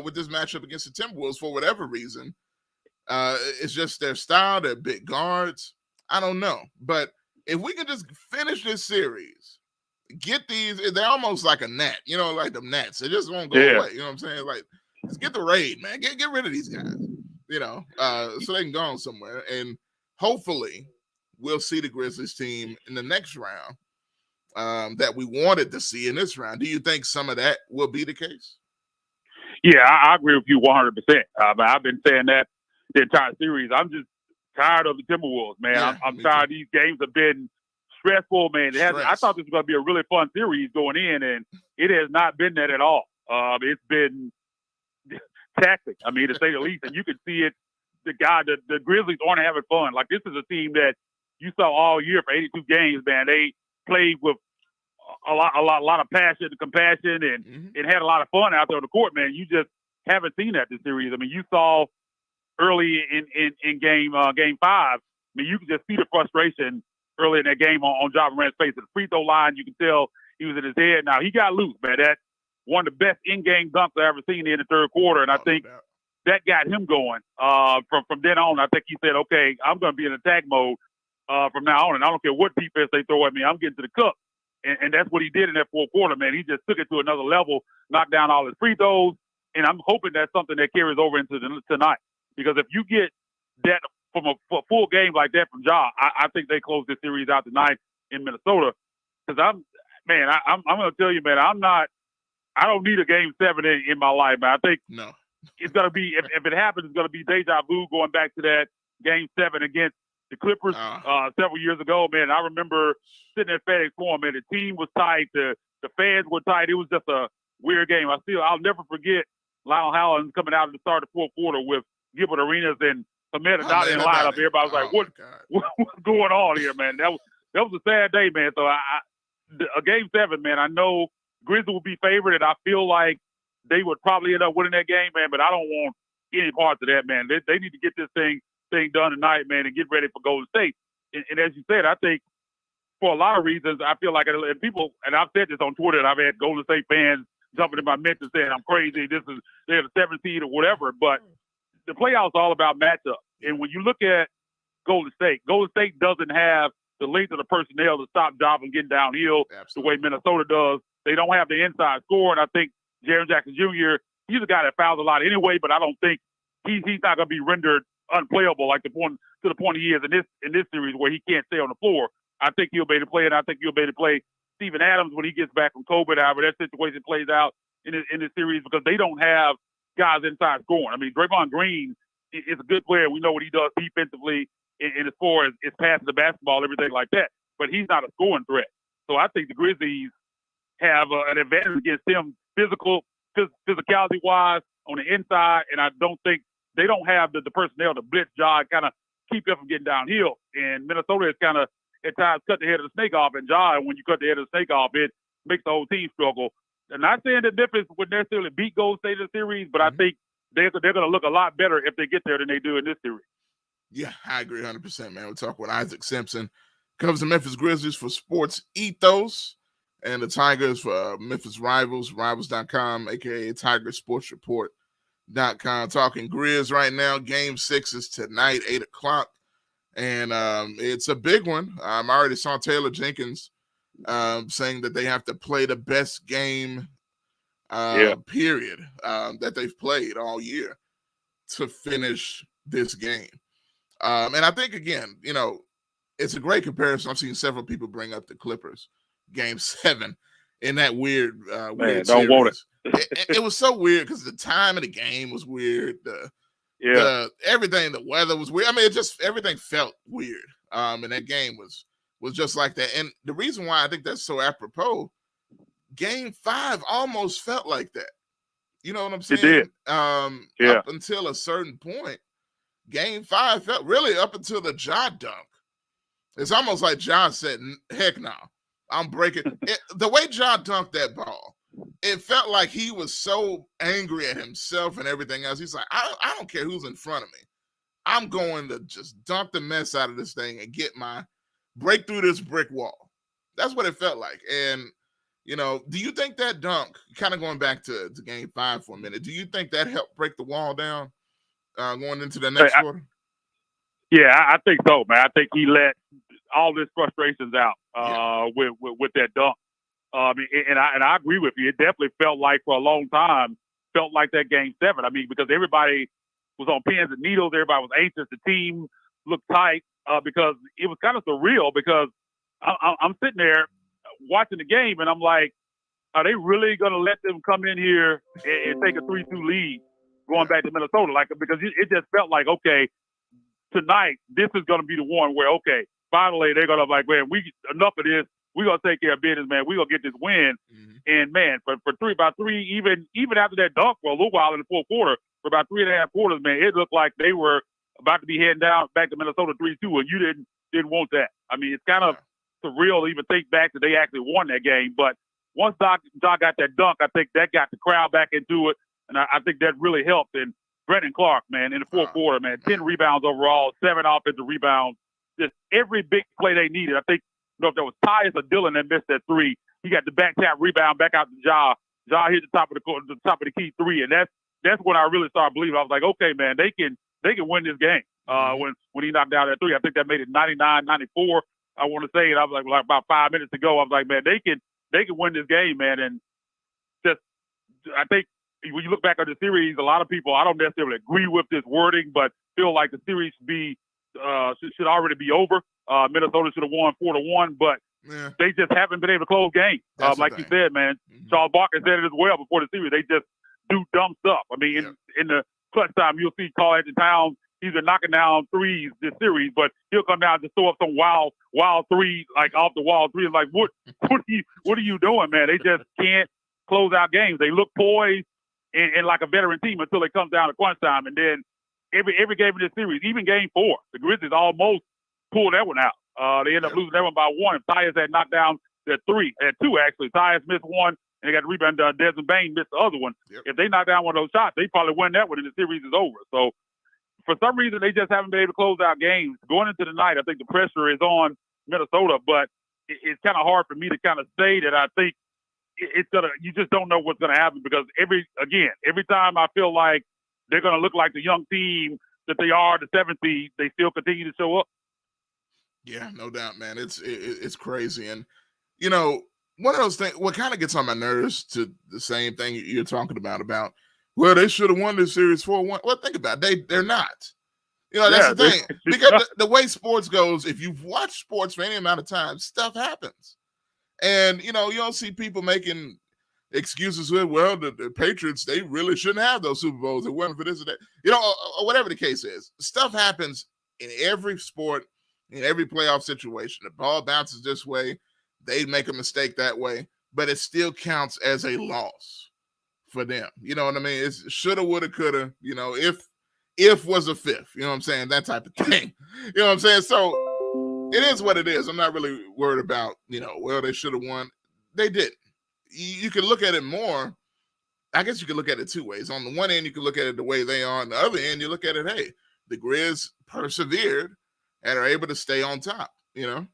with this matchup against the Timberwolves for whatever reason. It's just their style, their big guards. I don't know. But if we can just finish this series get these. They're almost like a gnat, like the gnats. They just won't go away. You know what I'm saying? Like, just get the raid, man. Get rid of these guys. So they can go on somewhere. And hopefully, we'll see the Grizzlies team in the next round that we wanted to see in this round. Do you think some of that will be the case? Yeah, I agree with you 100%. I've been saying that the entire series. I'm just tired of the Timberwolves, man. Yeah, I'm tired. These games have been stressful, man. I thought this was going to be a really fun series going in, and it has not been that at all. It's been taxing, to say the least. And you can see it. The Grizzlies aren't having fun. Like, this is a team that you saw all year for 82 games, man. They played with a lot of passion and compassion and had a lot of fun out there on the court, man. You just haven't seen that this series. You saw early in game 5. You could just see the frustration early in that game on Ja Morant's face at the free throw line. You can tell he was in his head. Now, he got loose, man. That's one of the best in-game dunks I've ever seen in the third quarter, and I think that got him going. From then on, I think he said, okay, I'm going to be in attack mode from now on, and I don't care what defense they throw at me. I'm getting to the cup. And that's what he did in that fourth quarter, man. He just took it to another level, knocked down all his free throws, and I'm hoping that's something that carries over into tonight. Because if you get that from a full game like that from Ja, I think they close this series out tonight in Minnesota. Because I'm going to tell you, man, I don't need a game 7 in my life, man. I think it's going to be, if it happens, it's going to be deja vu going back to that game 7 against the Clippers several years ago, man. I remember sitting at FedEx Forum, man. The team was tight. The fans were tight. It was just a weird game. I'll never forget Lionel Hollins coming out at the start of the fourth quarter with Gilbert Arenas and Ahmed Haddadi in the lineup. Everybody was like, what's going on here, man? That was a sad day, man. So a game 7, man, I know Grizz will be favored, and I feel like they would probably end up winning that game, man, but I don't want any parts of that, man. They need to get this thing done tonight, man, and get ready for Golden State. And as you said, I think for a lot of reasons, I feel like, and people, and I've said this on Twitter, and I've had Golden State fans jumping in my mentions saying I'm crazy, they're the 7th seed or whatever, but the playoffs are all about matchups. And when you look at Golden State doesn't have the length of the personnel to stop Ja from getting downhill the way Minnesota does. They don't have the inside score, and I think Jaren Jackson Jr., he's a guy that fouls a lot anyway, but I don't think he's not going to be rendered unplayable like to the point he is in this series where he can't stay on the floor. I think he'll be able to play, and I think he'll be able to play Steven Adams when he gets back from COVID, however that situation plays out in this series, because they don't have guys inside scoring. Draymond Green is a good player. We know what he does defensively and as far as passing the basketball, everything like that, but he's not a scoring threat. So I think the Grizzlies have an advantage against him physicality-wise on the inside, and I don't think they don't have the personnel to blitz Ja and kind of keep him from getting downhill. And Minnesota has kind of, at times, cut the head of the snake off. And Ja, when you cut the head of the snake off, it makes the whole team struggle. I'm not saying that Memphis would necessarily beat Golden State in the series, but I think they're going to look a lot better if they get there than they do in this series. Yeah, I agree 100%, man. We'll talk with Isaac Simpson. Covers the Memphis Grizzlies for Sports Ethos, and the Tigers for Memphis Rivals, rivals.com, a.k.a. Tiger Sports Report.com. Talking Grizz right now. Game 6 is tonight, 8 o'clock. And it's a big one. I already saw Taylor Jenkins saying that they have to play the best game period that they've played all year to finish this game. And I think, again, it's a great comparison. I've seen several people bring up the Clippers Game 7 in that weird don't series. want It was so weird because the time of the game was weird. Everything, the weather was weird. Everything felt weird. And that game was just like that. And the reason why I think that's so apropos, Game 5 almost felt like that. You know what I'm saying? It did. Up until a certain point, Game 5 felt really up until the Ja dunk. It's almost like Ja said, heck no, I'm breaking. The way Ja dunked that ball, it felt like he was so angry at himself and everything else. He's like, I don't care who's in front of me. I'm going to just dunk the mess out of this thing and break through this brick wall. That's what it felt like. And, do you think that dunk, kind of going back to Game 5 for a minute, do you think that helped break the wall down going into the next quarter? Yeah, I think so, man. I think he let all his frustrations out with that dunk. And I agree with you. It definitely felt like for a long time, felt like that Game 7. I mean, because everybody was on pins and needles. Everybody was anxious. The team looked tight because it was kind of surreal because I'm sitting there watching the game and I'm like, are they really going to let them come in here and take a 3-2 lead going back to Minnesota? Like, because it just felt like, okay, tonight, this is going to be the one where, okay, finally they're going to like, man, enough of this. We're going to take care of business, man. We're going to get this win. Mm-hmm. And, man, for about three, even after that dunk for a little while in the fourth quarter, for about 3.5 quarters, man, it looked like they were about to be heading down back to Minnesota 3-2, and you didn't want that. I mean, it's kind of surreal to even think back that they actually won that game. But once Doc got that dunk, I think that got the crowd back into it, and I think that really helped. And Brandon Clark, man, in the fourth quarter, man, 10 rebounds overall, 7 offensive rebounds, just every big play they needed. I think, I don't know if that was Tyus or Dylan that missed that 3. He got the back tap rebound back out to Ja. Ja hit the top of the key 3, and that's when I really started believing. I was like, okay, man, they can win this game. When he knocked down that 3, I think that made it 99-94. I want to say, and I was like about 5 minutes ago, I was like, man, they can win this game, man. And just, I think when you look back on the series, a lot of people, I don't necessarily agree with this wording, but feel like the series should already be over. Minnesota should have won 4-1, but they just haven't been able to close games. Like you said, man, Charles Barkley said it as well before the series. They just do dumb stuff. I mean, in the clutch time, you'll see Karl-Anthony Towns. He's been knocking down threes this series, but he'll come down and just throw up some wild 3, like off the wall 3. Like, what are you doing, man? They just can't close out games. They look poised and like a veteran team until it comes down to crunch time. And then every game in this series, even game 4, the Grizzlies almost pulled that one out. They ended up losing that one by 1. If Tyus had knocked down that 3, at 2 actually. Tyus missed 1, and they got the rebound. Desmond Bain missed the other one. If they knocked down one of those shots, they probably win that one, and the series is over. So for some reason, they just haven't been able to close out games. Going into the night, I think the pressure is on Minnesota, but it's kind of hard for me to kind of say that I think you just don't know what's gonna happen because every time I feel like they're gonna look like the young team that they are, the 7th seed, they still continue to show up. Yeah, no doubt, man. It's crazy. And, you know, one of those things, what kind of gets on my nerves to the same thing you're talking about, well, they should have won this series 4-1. Well, think about it. They're not. You know, that's the thing. Because the way sports goes, if you've watched sports for any amount of time, stuff happens. And, you know, you don't see people making excuses with, well, the Patriots, they really shouldn't have those Super Bowls. It wasn't for this or that. You know, or whatever the case is. Stuff happens in every sport, in every playoff situation. The ball bounces this way. They make a mistake that way. But it still counts as a loss for them. You know what I mean? It's shoulda, woulda, coulda. You know, if was a fifth. You know what I'm saying? That type of thing. You know what I'm saying? So it is what it is. I'm not really worried about, you know, well, they should have won. They didn't. You can look at it more. I guess you can look at it 2 ways. On the one end, you can look at it the way they are. On the other end, you look at it, hey, the Grizz persevered and are able to stay on top, you know?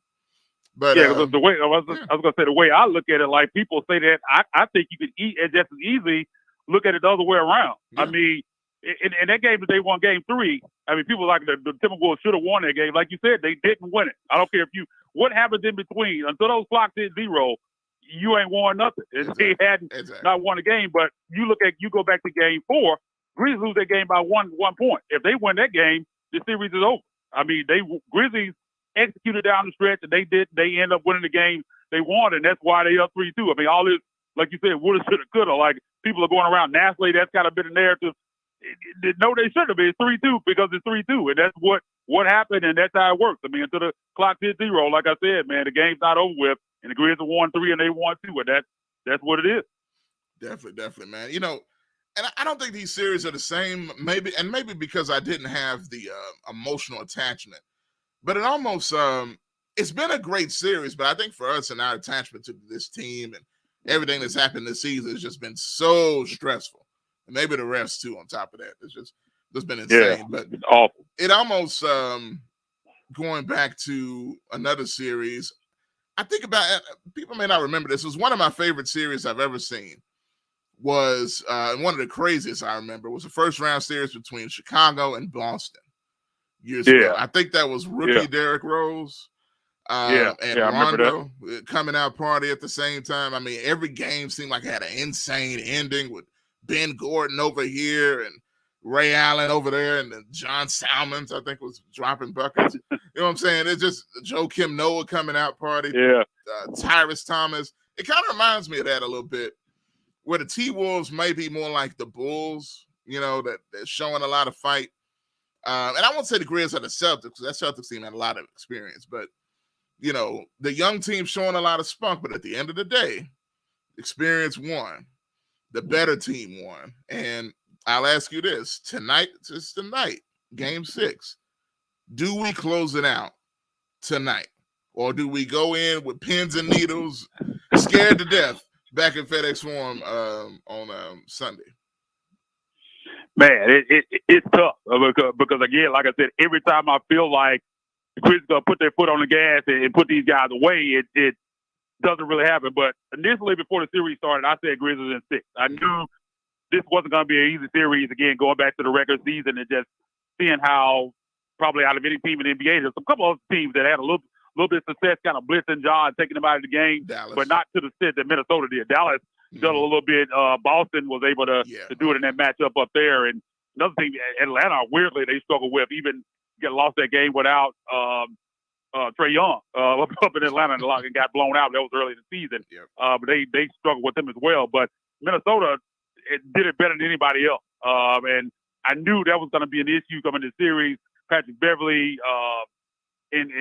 But the way I was gonna say, the way I look at it, like people say that, I think you could just as easily look at it the other way around. Yeah. I mean, in that game that they won game 3, I mean, people like the Timberwolves should have won that game. Like you said, they didn't win it. I don't care what happens in between. Until those clocks hit 0, you ain't won nothing. They hadn't not won a game. But you go back to game 4, Grizzlies lose that game by one point. If they win that game, the series is over. I mean, Grizzlies executed down the stretch, and they end up winning the game they won, and that's why they up 3-2. I mean, all this, like you said, woulda, shoulda, coulda. Like people are going around nationally. That's kind of been a narrative. No, they should have been. It's 3-2 because it's 3-2, and that's what happened, and that's how it works. I mean, until the clock hit 0, like I said, man, the game's not over with, and the Grizz have won 3 and they won 2, and that's what it is. Definitely, man. You know, and I don't think these series are the same. Maybe because I didn't have the emotional attachment, but it almost it's been a great series. But I think for us and our attachment to this team and everything that's happened this season has just been so stressful. And maybe the refs too on top of that. It's been insane. Yeah, but it's awful. It almost going back to another series. I think about it, people may not remember this. It was one of my favorite series I've ever seen. Was one of the craziest I remember was the first round series between Chicago and Boston years ago. I think that was rookie Derrick Rose. And I remember that. Rondo coming out party at the same time. I mean, every game seemed like it had an insane ending with Ben Gordon over here and Ray Allen over there, and then John Salmons, I think, was dropping buckets. You know what I'm saying? It's just Joe Kim Noah coming out party. Yeah. Tyrus Thomas. It kind of reminds me of that a little bit, where the T-Wolves may be more like the Bulls, you know, that's showing a lot of fight. And I won't say the Grizz are the Celtics, because that Celtics team had a lot of experience, but you know, the young team showing a lot of spunk, but at the end of the day, experience won. The better team won. And I'll ask you this. Tonight, Game 6. Do we close it out tonight? Or do we go in with pins and needles, scared to death, back at FedEx Forum on Sunday? Man, it's tough because, again, like I said, every time I feel like the Grizz going to put their foot on the gas and put these guys away, it doesn't really happen. But initially, before the series started, I said Grizz was in 6. I knew this wasn't going to be an easy series. Again, going back to the regular season and just seeing how probably out of any team in the NBA, there's a couple of teams that had a little bit of success, kind of blitzing John, taking them out of the game, Dallas. But not to the extent that Minnesota did. Dallas done a little bit. Boston was able to do it in that matchup up there. And another thing, Atlanta, weirdly, they struggled with, even lost that game without Trae Young up in Atlanta and got blown out. That was early in the season. But they struggled with him as well. But Minnesota did it better than anybody else. And I knew that was going to be an issue coming to the series. Patrick Beverly and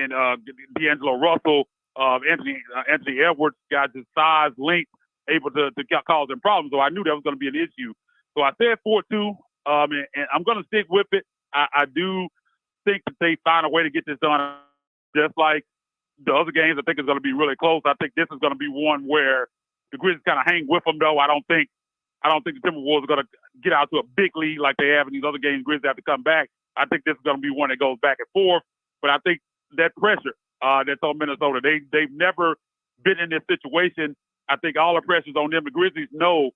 D'Angelo Russell, Anthony Edwards got his size, length, able to cause them problems. So I knew that was going to be an issue. So I said 4-2, and I'm going to stick with it. I do think that they find a way to get this done. Just like the other games, I think it's going to be really close. I think this is going to be one where the Grizz kind of hang with them, though. I don't think the Timberwolves are going to get out to a big lead like they have in these other games. Grizz have to come back. I think this is going to be one that goes back and forth. But I think that pressure that's on Minnesota, they've never been in this situation. I think all the pressure's on them. The Grizzlies know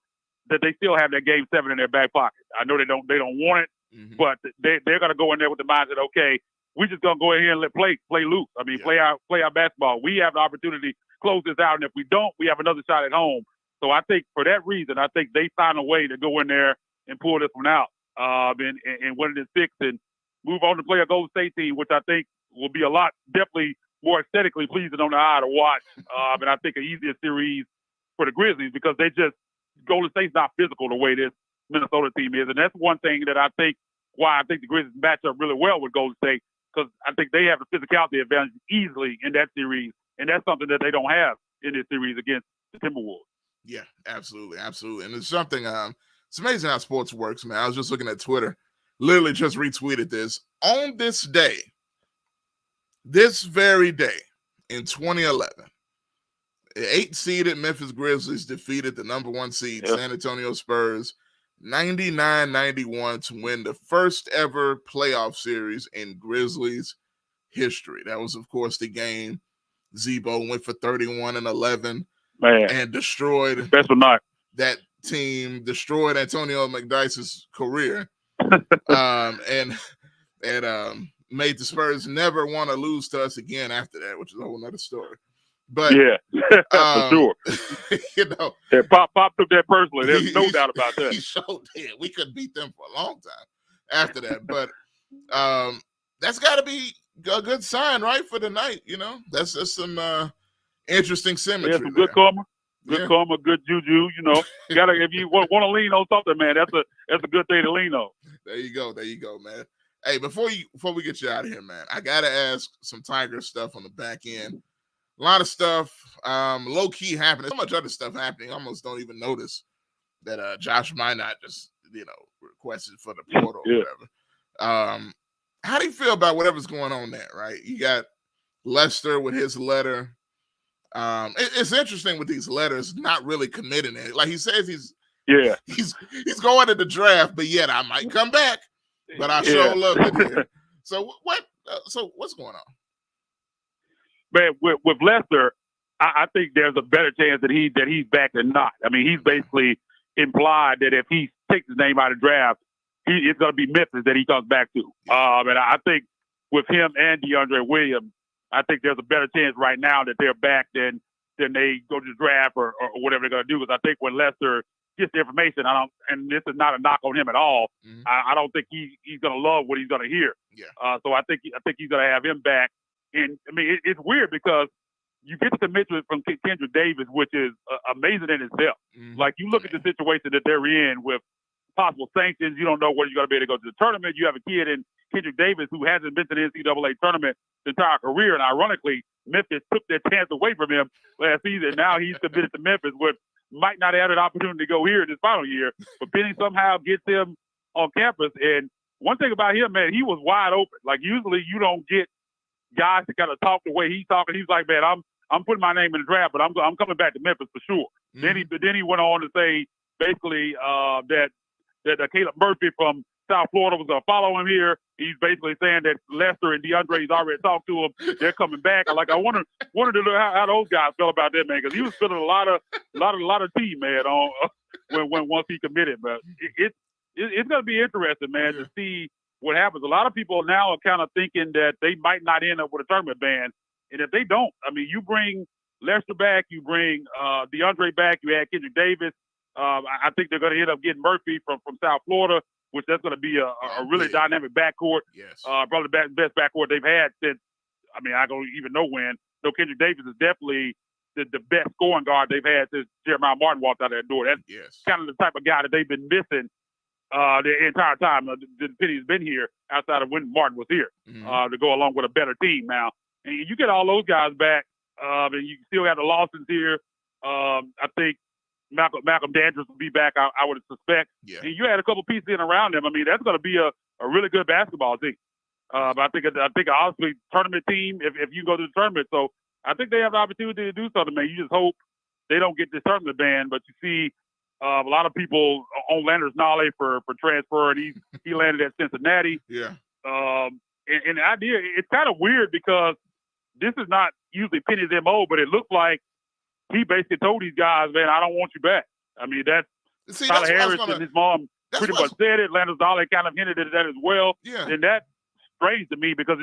that they still have that Game 7 in their back pocket. I know they don't want it, but they're going to go in there with the mindset, okay, we're just going to go in here and play loose. I mean, play our basketball. We have the opportunity to close this out, and if we don't, we have another shot at home. So I think for that reason, I think they find a way to go in there and pull this one out and win it in 6 and move on to play a Golden State team, which I think will be definitely more aesthetically pleasing on the eye to watch. And I think an easier series for the Grizzlies because Golden State's not physical the way this Minnesota team is. And that's one thing that I think why I think the Grizzlies match up really well with Golden State, because I think they have the physicality advantage easily in that series. And that's something that they don't have in this series against the Timberwolves. Yeah, absolutely. Absolutely. And it's something, it's amazing how sports works, man. I was just looking at Twitter, literally just retweeted this. On this day, this very day in 2011, 8-seeded Memphis Grizzlies defeated the number 1 seed San Antonio Spurs 99-91 to win the first ever playoff series in Grizzlies history. That was, of course, the game Zebo went for 31 and 11 and destroyed special night. That team, destroyed Antonio McDyess's career, and made the Spurs never want to lose to us again after that, which is a whole nother story. But for sure. You know, Pop took that personally. There's no doubt about that. He sure did. We could beat them for a long time after that. But that's got to be a good sign, right, for the night. You know, that's just some interesting symmetry. Yeah, some good karma. Good karma, good juju. You know, if you want to lean on something, man, that's a good thing to lean on. There you go, man. Hey, before we get you out of here, man, I gotta ask some Tiger stuff on the back end. A lot of stuff, low key happening. So much other stuff happening. I almost don't even notice that Josh might not just requested for the portal or whatever. How do you feel about whatever's going on there? Right, you got Lester with his letter. It's interesting with these letters, not really committing it. Like he says, he's going to the draft, but yet I might come back. But I sure love it here. So what's going on? Man, with Lester, I think there's a better chance that he's back than not. I mean, he's basically implied that if he takes his name out of the draft, it's going to be Memphis that he comes back to. And I think with him and DeAndre Williams, I think there's a better chance right now that they're back than they go to the draft or whatever they're going to do. Because I think when Lester gets the information, and this is not a knock on him at all. Mm-hmm. I don't think he's going to love what he's going to hear. Yeah. So I think he's going to have him back. And I mean, it's weird because you get the commitment from Kendrick Davis, which is amazing in itself. Mm-hmm. Like, you look at the situation that they're in with possible sanctions. You don't know whether you're going to be able to go to the tournament. You have a kid in Kendrick Davis who hasn't been to the NCAA tournament the entire career. And ironically, Memphis took their chance away from him last season. Now he's committed to Memphis, which might not have an opportunity to go here in his final year. But Penny somehow gets him on campus. And one thing about him, man, he was wide open. Like, usually you don't get guys to kind of talk the way he's talking. He's like, man, I'm putting my name in the draft, but I'm coming back to Memphis for sure. Mm-hmm. Then he went on to say basically that Caleb Murphy from South Florida was going to follow him here. He's basically saying that Lester and DeAndre's already talked to him. They're coming back. I wanted to know how those guys felt about that, man, because he was spilling a lot of tea, man, on once he committed. But it's going to be interesting, man, to see what happens. A lot of people now are kind of thinking that they might not end up with a tournament ban, and if they don't, I mean, you bring Lester back, you bring DeAndre back, you add Kendrick Davis. I think they're going to end up getting Murphy from South Florida, which that's going to be a really dynamic backcourt. Yes. Probably the best backcourt they've had since, I mean, I don't even know when. So Kendrick Davis is definitely the best scoring guard they've had since Jeremiah Martin walked out that door. That's kind of the type of guy that they've been missing the entire time that Penny's been here, outside of when Martin was here, to go along with a better team now. And you get all those guys back, and you still have the Lawsons here. I think Malcolm Dandridge will be back, I would suspect. Yeah. And you had a couple pieces in around him. I mean, that's going to be a really good basketball team. But I think honestly, tournament team, if you go to the tournament. So I think they have the opportunity to do something, man. You just hope they don't get this tournament ban. But you see a lot of people on Landers Nolley for transfer, and he landed at Cincinnati. Yeah. And the idea, it's kind of weird because this is not usually Penny's MO, but it looked like he basically told these guys, man, I don't want you back. I mean, Tyler Harris and his mom pretty much said it. Landers Nolley kind of hinted at that as well. Yeah. And that's strange to me because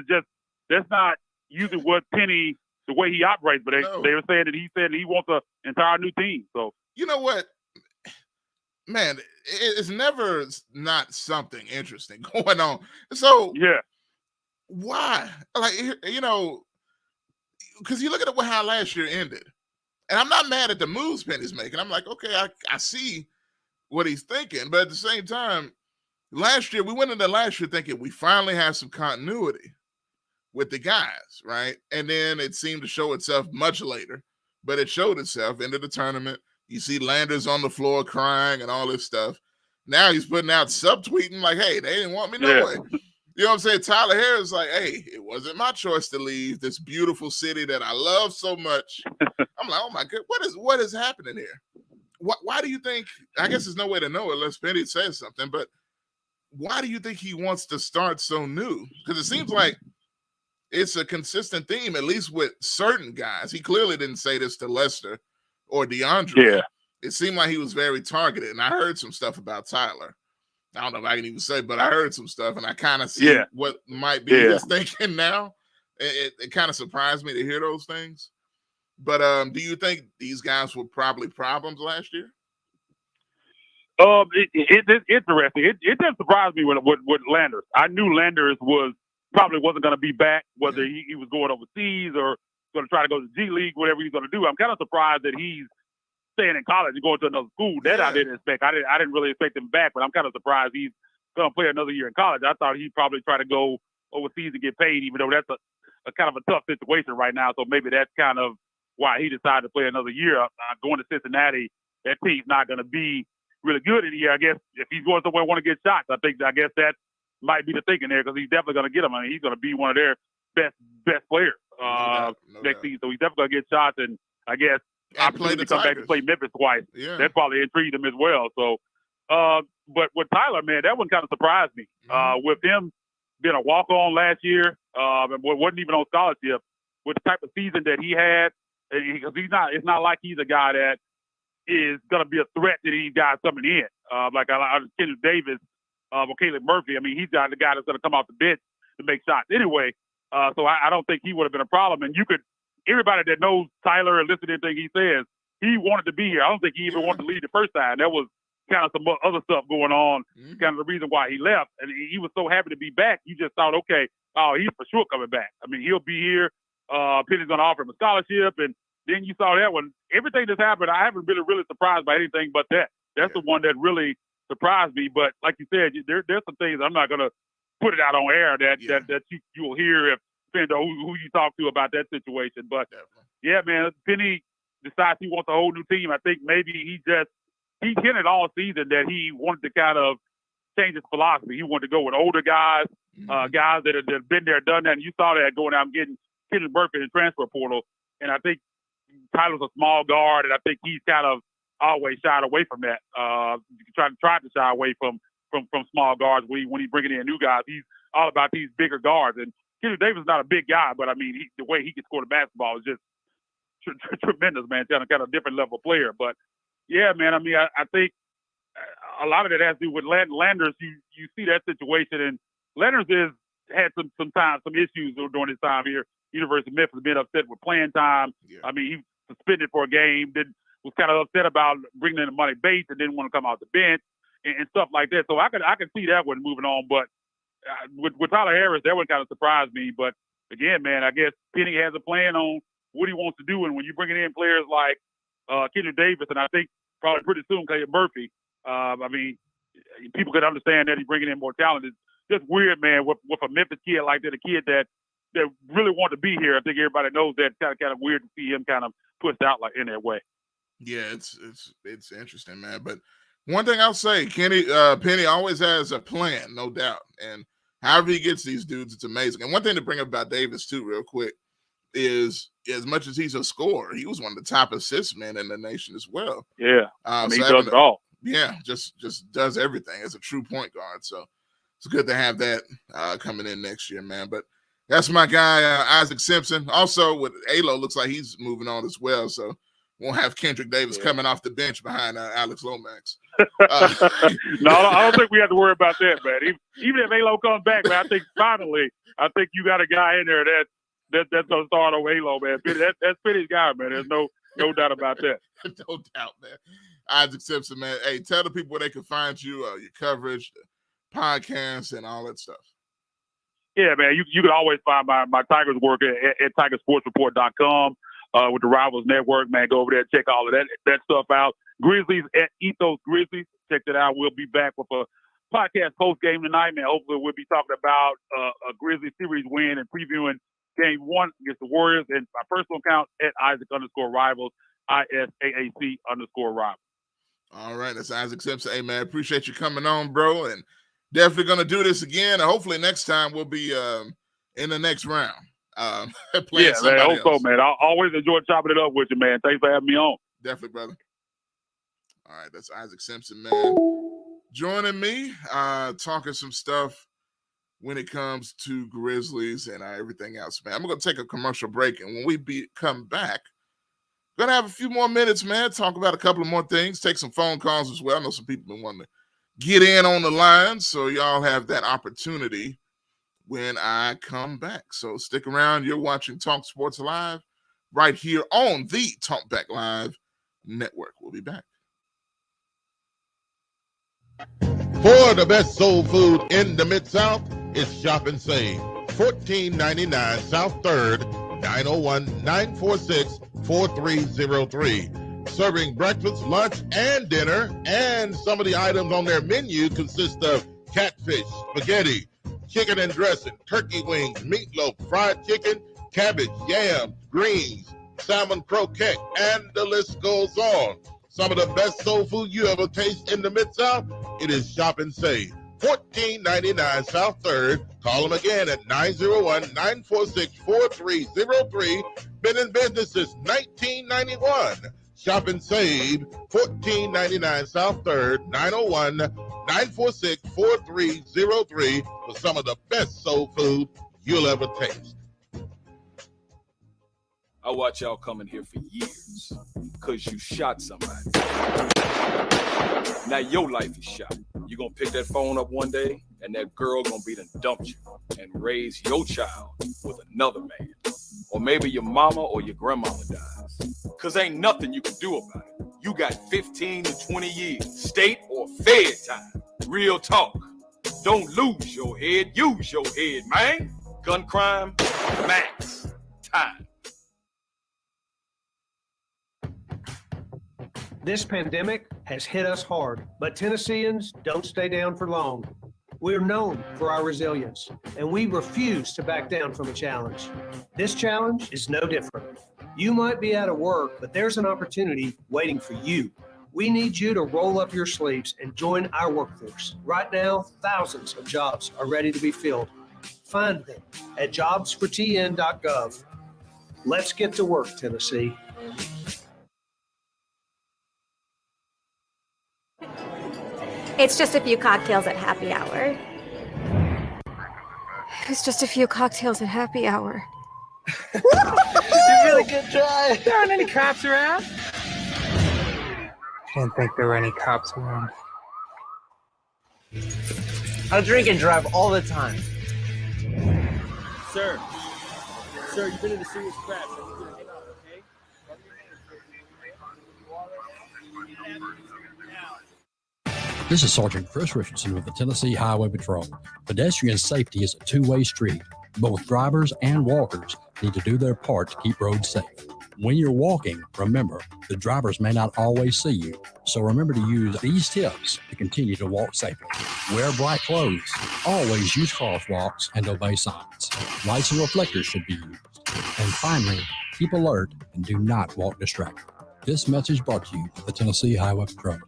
that's not usually what Penny, the way he operates. But they were saying that he said he wants an entire new team. So, you know what? Man, it's never not something interesting going on. So, yeah. Why? Like, you know, because you look at how last year ended. And I'm not mad at the moves Penny's making. I'm like, okay, I see what he's thinking. But at the same time, we went into last year thinking we finally have some continuity with the guys, right? And then it seemed to show itself much later. But it showed itself into the tournament. You see Landers on the floor crying and all this stuff. Now he's putting out subtweeting like, hey, they didn't want me no way. You know what I'm saying? Tyler Harris is like, hey, it wasn't my choice to leave this beautiful city that I love so much. I'm like, oh my God, what is happening here? Why do you think, I guess there's no way to know unless Penny says something, but why do you think he wants to start so new? Because it seems like it's a consistent theme, at least with certain guys. He clearly didn't say this to Lester or DeAndre. Yeah. It seemed like he was very targeted. And I heard some stuff about Tyler. I don't know if I can even say, but I heard some stuff, and I kind of see what might be his thinking now. It kind of surprised me to hear those things. But do you think these guys were probably problems last year? It's interesting. It didn't surprise me with Landers. I knew Landers wasn't going to be back, whether he was going overseas or going to try to go to G League, whatever he's going to do. I'm kind of surprised that he's staying in college and going to another school. That I didn't expect. I didn't really expect him back, but I'm kind of surprised he's going to play another year in college. I thought he'd probably try to go overseas and get paid, even though that's a kind of a tough situation right now. So maybe that's kind of why he decided to play another year. Going to Cincinnati, that team's not going to be really good in the year. I guess if he's going somewhere and want to get shots, I guess that might be the thinking there, because he's definitely going to get them. I mean, he's going to be one of their best players next season. So he's definitely going to get shots, and I guess opportunity to come back and play Memphis twice. Yeah. That probably intrigued him as well. So, but with Tyler, man, that one kind of surprised me. With him being a walk-on last year, and wasn't even on scholarship, with the type of season that he had, because it's not like he's a guy that is going to be a threat to these guys coming in. Like Kendrick Davis or Caleb Murphy. I mean, he's got the guy that's going to come off the bench to make shots. Anyway, So I don't think he would have been a problem. And everybody that knows Tyler and listen to anything he says, he wanted to be here. I don't think he even wanted to leave the first time. There was kind of some other stuff going on, kind of the reason why he left. And he was so happy to be back. You just thought, okay, he's for sure coming back. I mean, he'll be here. Penny's going to offer him a scholarship. And then you saw that one. Everything that's happened, I haven't been really surprised by anything but that. That's the one that really surprised me. But like you said, there's some things I'm not going to put it out on air that you will hear if depending on who you talk to about that situation. But yeah, man, Penny decides he wants a whole new team. I think maybe he hinted all season that he wanted to kind of change his philosophy. He wanted to go with older guys, guys that have been there, done that. And you saw that going out and getting Kendrick Murphy in the transfer portal. And I think Tyler's a small guard, and I think he's kind of always shied away from that. Tried to shy away from small guards when he's bringing in new guys. He's all about these bigger guards. And Kendrick Davis is not a big guy, but I mean, the way he can score the basketball is just tremendous, man. Kind of different level player. But yeah, man, I mean, I think a lot of that has to do with Landers. You see that situation, and Landers had some issues during his time here. University of Memphis been upset with playing time. Yeah. I mean, he was suspended for a game, was kind of upset about bringing in the money Bates and didn't want to come off the bench and stuff like that. So I can see that one moving on. But with Tyler Harris, that one kind of surprised me. But again, man, I guess Penny has a plan on what he wants to do. And when you're bringing in players like Kendrick Davis, and I think probably pretty soon Kendrick Murphy, I mean, people could understand that he's bringing in more talent. It's just weird, man, with a Memphis kid like that, a kid that really want to be here. I think everybody knows that. It's kind of weird to see him kind of pushed out like in that way. Yeah, it's interesting, man. But one thing I'll say, Penny always has a plan, no doubt. And however he gets these dudes, it's amazing. And one thing to bring up about Davis too, real quick, is as much as he's a scorer, he was one of the top assist men in the nation as well. Yeah, I mean, he does it all. Yeah, just does everything as a true point guard. So it's good to have that coming in next year, man. But that's my guy, Isaac Simpson. Also, with Alo, looks like he's moving on as well. So won't have Kendrick Davis coming off the bench behind Alex Lomax. No, I don't think we have to worry about that, man. Even if Alo comes back, man, I think finally, you got a guy in there that's gonna start on Alo, man. That's Penny's guy, man. There's no doubt about that. No doubt, man. Isaac Simpson, man. Hey, tell the people where they can find you, your coverage, the podcast, and all that stuff. Yeah, man. You can always find my Tigers work at TalkSPORTSReport.com. With the Rivals Network, man, go over there, check all of that stuff out. Grizzlies at Ethos Grizzlies, check that out. We'll be back with a podcast post game tonight, man. Hopefully, we'll be talking about a Grizzlies series win and previewing Game 1 against the Warriors. And my personal account at Isaac_Rivals, ISAAC_Rivals. All right, that's Isaac Simpson. Hey, man, appreciate you coming on, bro, and definitely gonna do this again. And hopefully, next time we'll be in the next round. Yeah, man. I hope so, man. I always enjoy chopping it up with you, man. Thanks for having me on. Definitely, brother. All right, that's Isaac Simpson, man. Joining me, talking some stuff when it comes to Grizzlies and everything else, man. I'm going to take a commercial break, and when we come back, going to have a few more minutes, man, talk about a couple of more things, take some phone calls as well. I know some people been wanting to get in on the line, so y'all have that opportunity when I come back. So stick around. You're watching Talk Sports Live right here on the Talkback Live Network. We'll be back. For the best soul food in the Mid-South, it's Shop and Save. 1499 South 3rd, 901-946-4303. Serving breakfast, lunch, and dinner. And some of the items on their menu consist of catfish, spaghetti, chicken and dressing, turkey wings, meatloaf, fried chicken, cabbage, yams, greens, salmon croquette, and the list goes on. Some of the best soul food you ever taste in the Mid-South, it is Shop and Save. 1499 South 3rd. Call them again at 901-946-4303. Been in business since 1991. Shop and Save, 1499 South 3rd, 901-946-4303 for some of the best soul food you'll ever taste. I watch y'all coming here for years because you shot somebody. Now your life is shot. You gonna pick that phone up one day and that girl gonna be done dumped you. and raise your child with another man. Or maybe your mama or your grandmama dies. Because ain't nothing you can do about it. You got 15 to 20 years, state or fed time. Real talk. Don't lose your head, use your head, man. Gun crime, max time. This pandemic has hit us hard, but Tennesseans don't stay down for long. We're known for our resilience, and we refuse to back down from a challenge. This challenge is no different. You might be out of work, but there's an opportunity waiting for you. We need you to roll up your sleeves and join our workforce. Right now, thousands of jobs are ready to be filled. Find them at jobsfortn.gov. Let's get to work, Tennessee. It's just a few cocktails at happy hour. It's just a few cocktails at happy hour. You really good try. There aren't any cops around. Didn't think there were any cops around. I drink and drive all the time. Sir, you've been in a serious crash. I need you to hang on, okay? This is Sergeant Chris Richardson with the Tennessee Highway Patrol. Pedestrian safety is a two-way street. Both drivers and walkers need to do their part to keep roads safe. When you're walking, remember, the drivers may not always see you, so remember to use these tips to continue to walk safely. Wear bright clothes, always use crosswalks, and obey signs. Lights and reflectors should be used. And finally, keep alert and do not walk distracted. This message brought to you by the Tennessee Highway Patrol.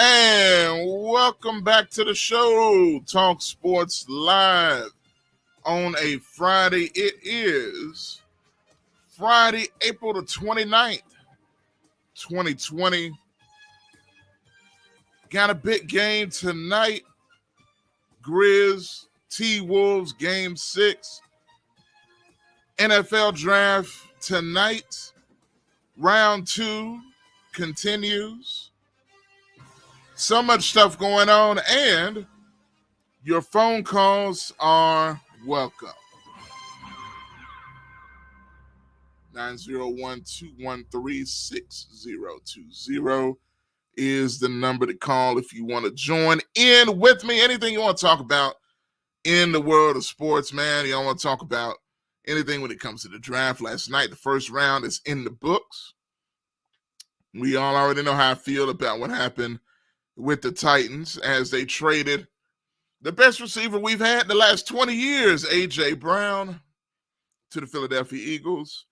And welcome back to the show, Talk Sports Live on a Friday. It is Friday, April the 29th, 2020. Got a big game tonight. Grizz, T-Wolves, Game 6. NFL Draft tonight. Round 2 continues. So much stuff going on, and your phone calls are welcome. 901-213-6020 is the number to call if you want to join in with me. Anything you want to talk about in the world of sports, man. You don't want to talk about anything when it comes to the draft. Last night, the first round is in the books. We all already know how I feel about what happened with the Titans as they traded the best receiver we've had in the last 20 years, A.J. Brown, to the Philadelphia Eagles.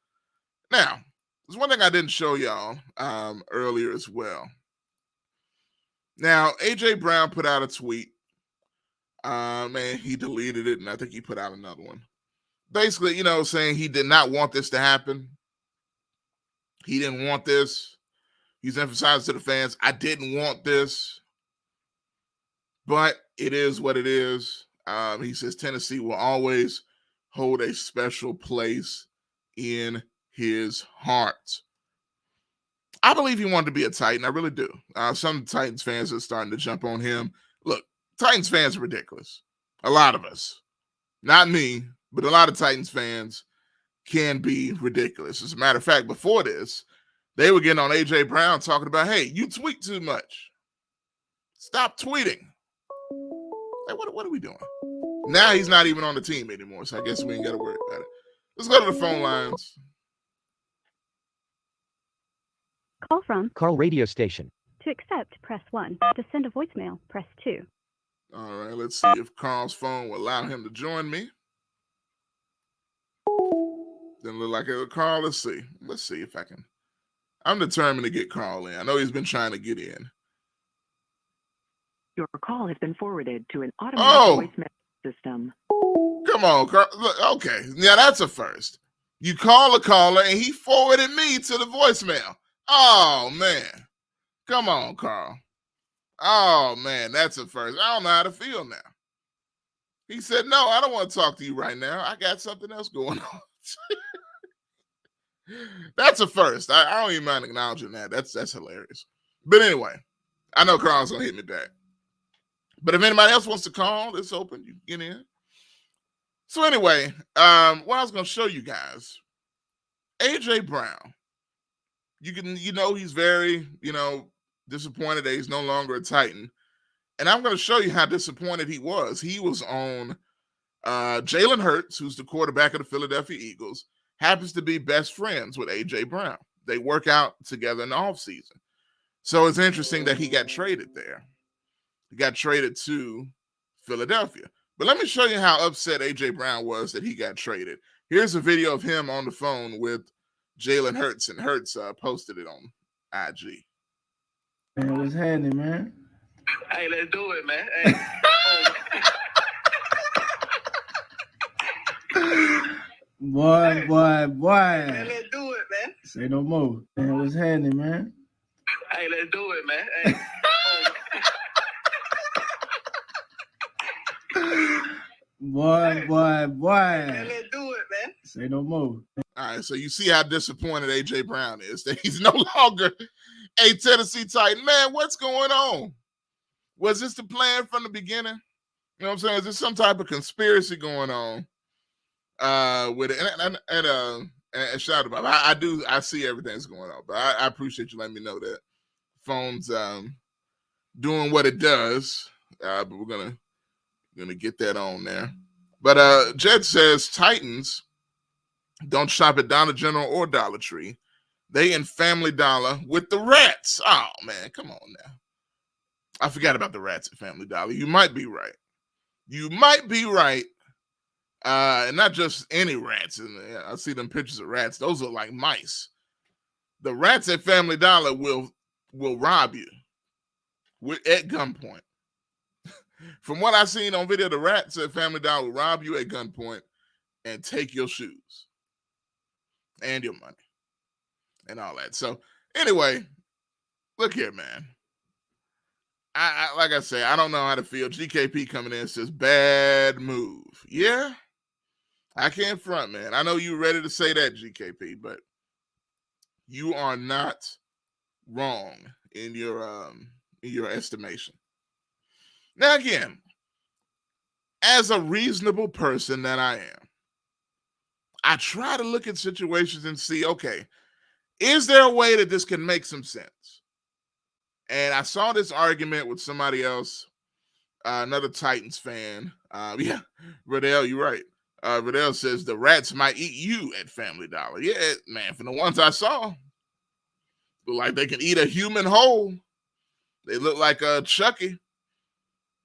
Now, there's one thing I didn't show y'all earlier as well. Now, A.J. Brown put out a tweet. He deleted it, and I think he put out another one. Basically, saying he did not want this to happen. He didn't want this. He's emphasized to the fans, I didn't want this, but it is what it is. He says Tennessee will always hold a special place in his heart. I believe he wanted to be a Titan. I really do. Some Titans fans are starting to jump on him. Look, Titans fans are ridiculous. A lot of us. Not me, but a lot of Titans fans can be ridiculous. As a matter of fact, before this, they were getting on A.J. Brown talking about, hey, you tweet too much. Stop tweeting. Hey, what are we doing? Now he's not even on the team anymore, so I guess we ain't got to worry about it. Let's go to the phone lines. Call from Carl radio station. To accept, press 1. To send a voicemail, press 2. All right, let's see if Carl's phone will allow him to join me. Doesn't look like it. Carl, let's see. Let's see if I can. I'm determined to get Carl in. I know he's been trying to get in. Your call has been forwarded to an automatic voicemail system. Come on, Carl. Look, okay. Yeah, that's a first. You call a caller and he forwarded me to the voicemail. Oh, man. Come on, Carl. Oh, man, that's a first. I don't know how to feel now. He said, no, I don't want to talk to you right now. I got something else going on. That's a first. I don't even mind acknowledging that. That's hilarious. But anyway, I know Carl's going to hit me back. But if anybody else wants to call, it's open. You can get in. So anyway, what I was going to show you guys, A.J. Brown, he's very, disappointed that he's no longer a Titan. And I'm going to show you how disappointed he was. He was on Jalen Hurts, who's the quarterback of the Philadelphia Eagles, happens to be best friends with A.J. Brown. They work out together in the offseason. So it's interesting that he got traded there. He got traded to Philadelphia. But let me show you how upset A.J. Brown was that he got traded. Here's a video of him on the phone with Jalen Hurts, and Hurts posted it on IG. Man, what's happening, man? Hey, let's do it, man. Hey. Boy. Man, let's do it, man. Say no more. Man, what's happening, man? Hey, let's do it, man. Hey. Boy. Man, let's do it, man. Say no more. All right, so you see how disappointed A.J. Brown is that he's no longer a Tennessee Titan. Man, what's going on? Was this the plan from the beginning? You know what I'm saying? Is there some type of conspiracy going on with it? And shout out, I see everything that's going on, but I appreciate you letting me know that phone's doing what it does. But we're gonna get that on there. But Jed says Titans don't shop at Dollar General or Dollar Tree. They in Family Dollar with the rats. Oh man, come on now. I forgot about the rats at Family Dollar. You might be right. And not just any rats. And I see them pictures of rats. Those are like mice. The rats at Family Dollar will rob you at gunpoint. From what I've seen on video, the rats at Family Dollar will rob you at gunpoint and take your shoes and your money and all that. So anyway, look here, man. I like I say, I don't know how to feel. GKP coming in says bad move. Yeah, I can't front, man. I know you're ready to say that, GKP, but you are not wrong in your estimation. Now, again, as a reasonable person that I am, I try to look at situations and see, okay, is there a way that this can make some sense? And I saw this argument with somebody else, another Titans fan. Yeah, Riddell, you're right. Riddell says the rats might eat you at Family Dollar. Yeah, man, from the ones I saw, look like they can eat a human whole. They look like Chucky.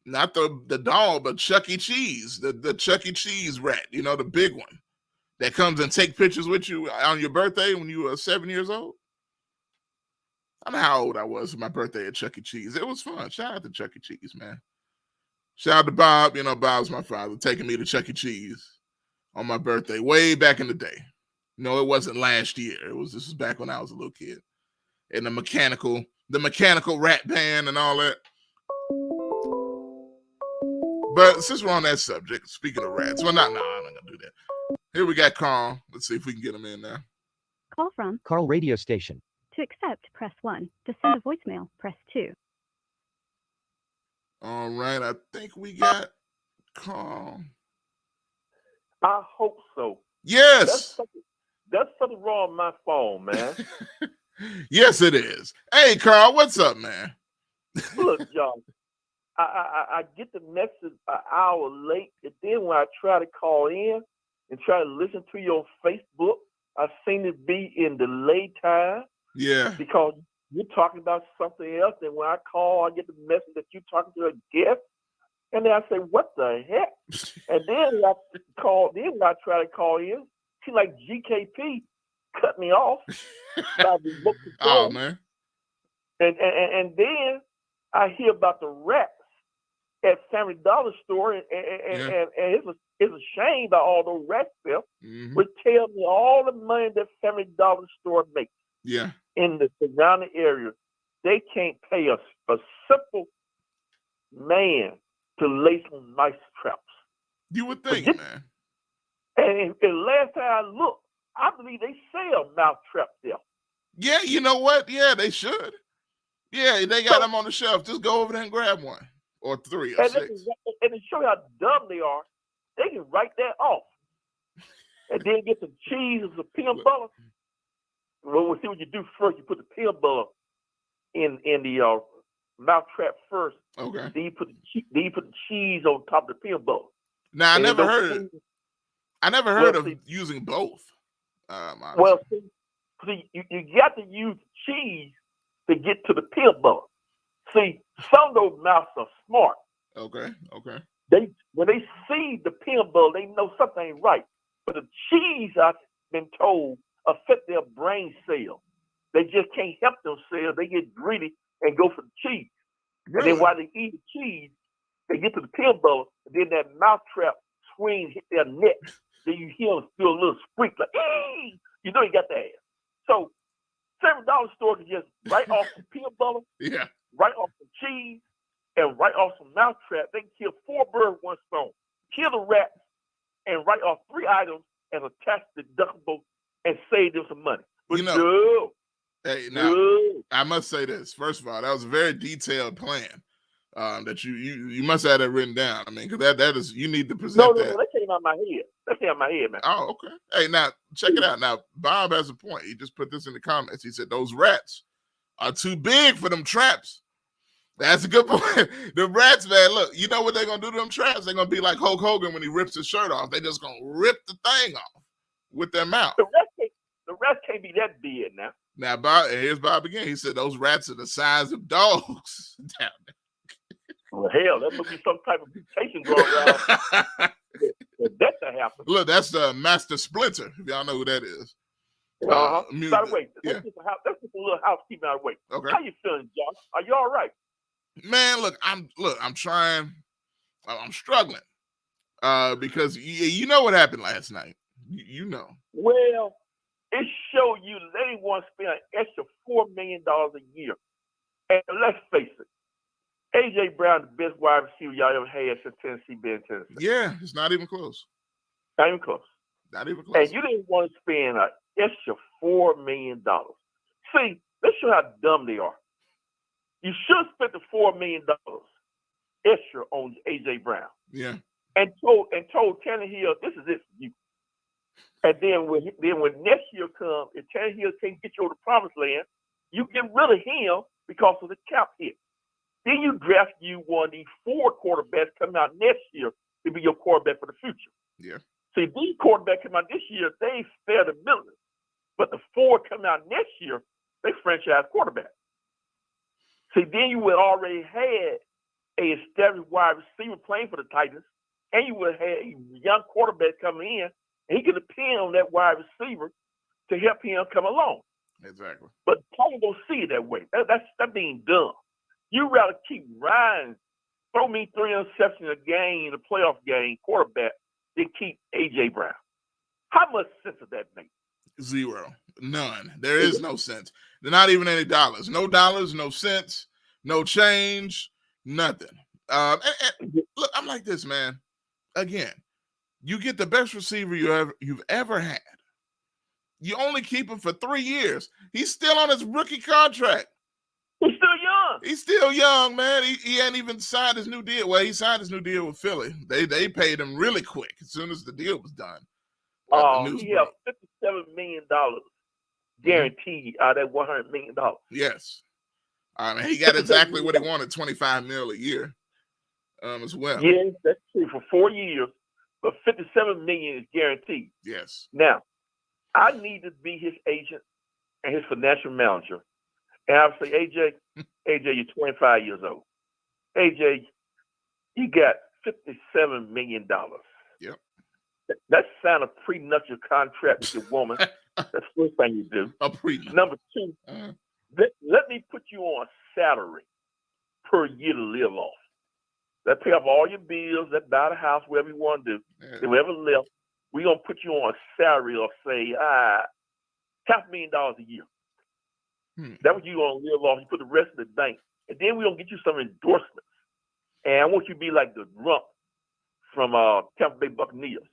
Not the dog, but Chuck E. Cheese, the Chuck E. Cheese rat, the big one that comes and take pictures with you on your birthday when you were 7 years old. I don't know how old I was for my birthday at Chuck E. Cheese. It was fun. Shout out to Chuck E. Cheese, man. Shout out to Bob. Bob's my father, taking me to Chuck E. Cheese on my birthday way back in the day. No, it wasn't last year. This was back when I was a little kid. And the mechanical rat band and all that. But since we're on that subject, speaking of rats, I'm not going to do that. Here we got Carl. Let's see if we can get him in now. Call from Carl radio station. To accept, press 1. To send a voicemail, press 2. All right, I think we got Carl. I hope so. Yes. That's something wrong with my phone, man. Yes, it is. Hey, Carl, what's up, man? Look, y'all. I get the message an hour late, and then when I try to call in and try to listen to you on Facebook, I seem to be in delay time. Yeah. Because you're talking about something else, and when I call, I get the message that you're talking to a guest, and then I say, "What the heck?" And then when I try to call in, she like GKP cut me off by remote control. Oh man. And then I hear about the rats at Family Dollar store, and it's a shame that all those rats there would tell me all the money that Family Dollar store makes. Yeah. In the surrounding area, they can't pay a simple man to lay some mice traps. You would think, man. And last time I looked, I believe they sell mouse traps there. Yeah, you know what? Yeah, they should. Yeah, they got them on the shelf. Just go over there and grab one. Or 3 or 6. And to show you how dumb they are, they can write that off. And then get some cheese and some peanut butter. Well, we'll see what you do first. You put the peanut butter in the mouth trap first. Okay. Then you put the cheese on top of the peanut butter. Now I never heard of using both. Well, see, you got to use cheese to get to the peanut butter. See, some of those mouths are smart. Okay. When they see the peanut butter, they know something ain't right. But the cheese, I've been told, affect their brain cells. They just can't help themselves. They get greedy and go for the cheese. Really? And then while they eat the cheese, they get to the peanut butter, and then that mouth trap swing hit their neck. Then you hear them feel a little squeak like, "Ee!" You know you got that ass. So $7 store can just write off the peanut butter, write off the cheese, and write off some mouth trap. They can kill 4 birds, 1 stone. Kill the rats and write off 3 items and attach the deductible and save them some money. But no. Hey, now I must say this. First of all, that was a very detailed plan. That you must have that written down. I mean, because that is, you need to present that. No, that came out of my head. That came out of my head, man. Oh, okay. Hey, now check it out. Now Bob has a point. He just put this in the comments. He said those rats are too big for them traps. That's a good point. The rats, man. Look, you know what they're gonna do to them traps? They're gonna be like Hulk Hogan when he rips his shirt off. They just gonna rip the thing off with their mouth. The rats can't be that big now. Now, Bob, here's Bob again. He said those rats are the size of dogs. Damn it. Well, hell, that must be some type of mutation going around. That's to happen. Look, that's the Master Splinter. If y'all know who that is. By the way, that's just a little housekeeping out of the way. Okay. How you feeling, Josh? Are you all right? Man, look, I'm trying. I'm struggling. Because you know what happened last night. You know. Well, it showed you they want to spend an extra $4 million a year. And let's face it, A.J. Brown, the best wide receiver y'all ever had since Tennessee been in Tennessee. Yeah, it's not even close. Not even close. Not even close. And you didn't want to spend an extra $4 million. See, let's show how dumb they are. You should have spent the $4 million extra on A.J. Brown. Yeah. And told Tannehill, this is it for you. And then when next year comes, if Tannehill can't get you over the promised land, you get rid of him because of the cap hit. Then you draft you one of these 4 quarterbacks coming out next year to be your quarterback for the future. Yeah. See, these quarterbacks come out this year, they fair to millions. But the 4 coming out next year, they franchise quarterback. See, then you would already had a established wide receiver playing for the Titans, and you would have had a young quarterback coming in, and he could depend on that wide receiver to help him come along. Exactly. But Paul don't see it that way. That's being dumb. You rather keep Ryan, throw me 3 interceptions a game in a playoff game, quarterback, than keep A.J. Brown. How much sense does that make? 0. None. There is no sense. They're not even any dollars. No dollars, no cents, no change, nothing. And look, I'm like this, man. Again, you get the best receiver you've ever had. You only keep him for 3 years. He's still on his rookie contract. He's still young. He's still young, man. He hadn't even signed his new deal. Well, he signed his new deal with Philly. They paid him really quick as soon as the deal was done. He had $57 million guaranteed out of that $100 million. Yes. He got exactly what he wanted, $25 million a year as well. Yes, that's true for 4 years, but $57 million is guaranteed. Yes. Now, I need to be his agent, and his financial manager, and I would say, AJ, you're 25 years old. AJ, you got $57 million. Yep. That's sign a prenuptial contract with your woman. That's the first thing you do. A prenuptial. Number two, let me put you on a salary per year to live off. That pay off all your bills, that buy the house, whatever you want to do. Yeah. Whatever left, we're going to put you on a salary of, say, $500,000 a year. That's what you're going to live off. You put the rest in the bank. And then we're going to get you some endorsements. And I want you to be like the Rump from Tampa Bay Buccaneers.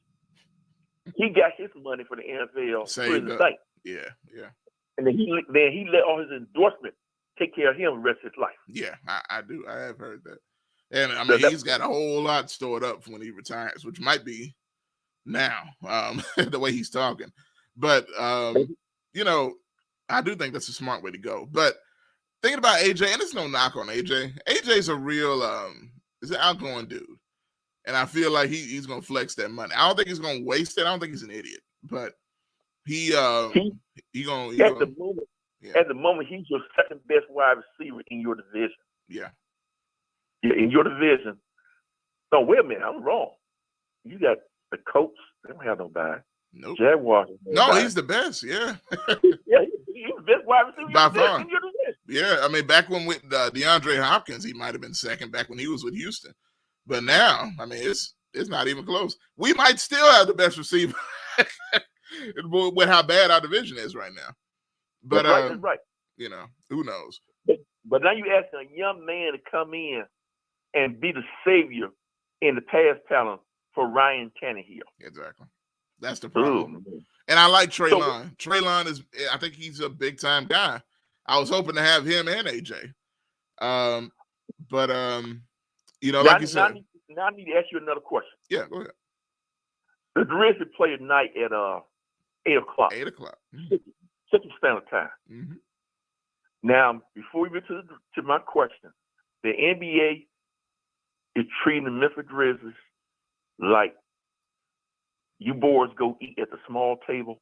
He got his money for the NFL put in the bank. Yeah. And then he let all his endorsements take care of him the rest of his life. Yeah, I do. I have heard that. And I mean, he's got a whole lot stored up for when he retires, which might be now, the way he's talking. But, you know, I do think that's a smart way to go. But thinking about AJ, and there's no knock on AJ. AJ's a real, is an outgoing dude. And I feel like he's going to flex that money. I don't think he's going to waste it. I don't think he's an idiot. But he going to. At the moment, he's your second best wide receiver in your division. Yeah. Yeah, in your division. No, wait a minute. I'm wrong. You got the Colts. They don't have nobody. Nope. Jaguars. No, he's the best. Yeah. Yeah, he's the best wide receiver by far. in your division. Yeah, I mean, back when with DeAndre Hopkins, he might have been second back when he was with Houston. But now, I mean, it's not even close. We might still have the best receiver with how bad our division is right now. But that's right. You know, who knows? But now you asking a young man to come in and be the savior in the pass talent for Ryan Tannehill. Exactly. That's the problem. Ooh. And I like Treylon. Treylon is, I think he's a big time guy. I was hoping to have him and AJ. But you know, like you said. Now I need to ask you another question. Yeah, go ahead. The Grizz play tonight at 8 o'clock. 8 o'clock. Central Standard Time. Mm-hmm. Now, before we get to my question, the NBA is treating the Memphis Grizzlies like you boys go eat at the small table.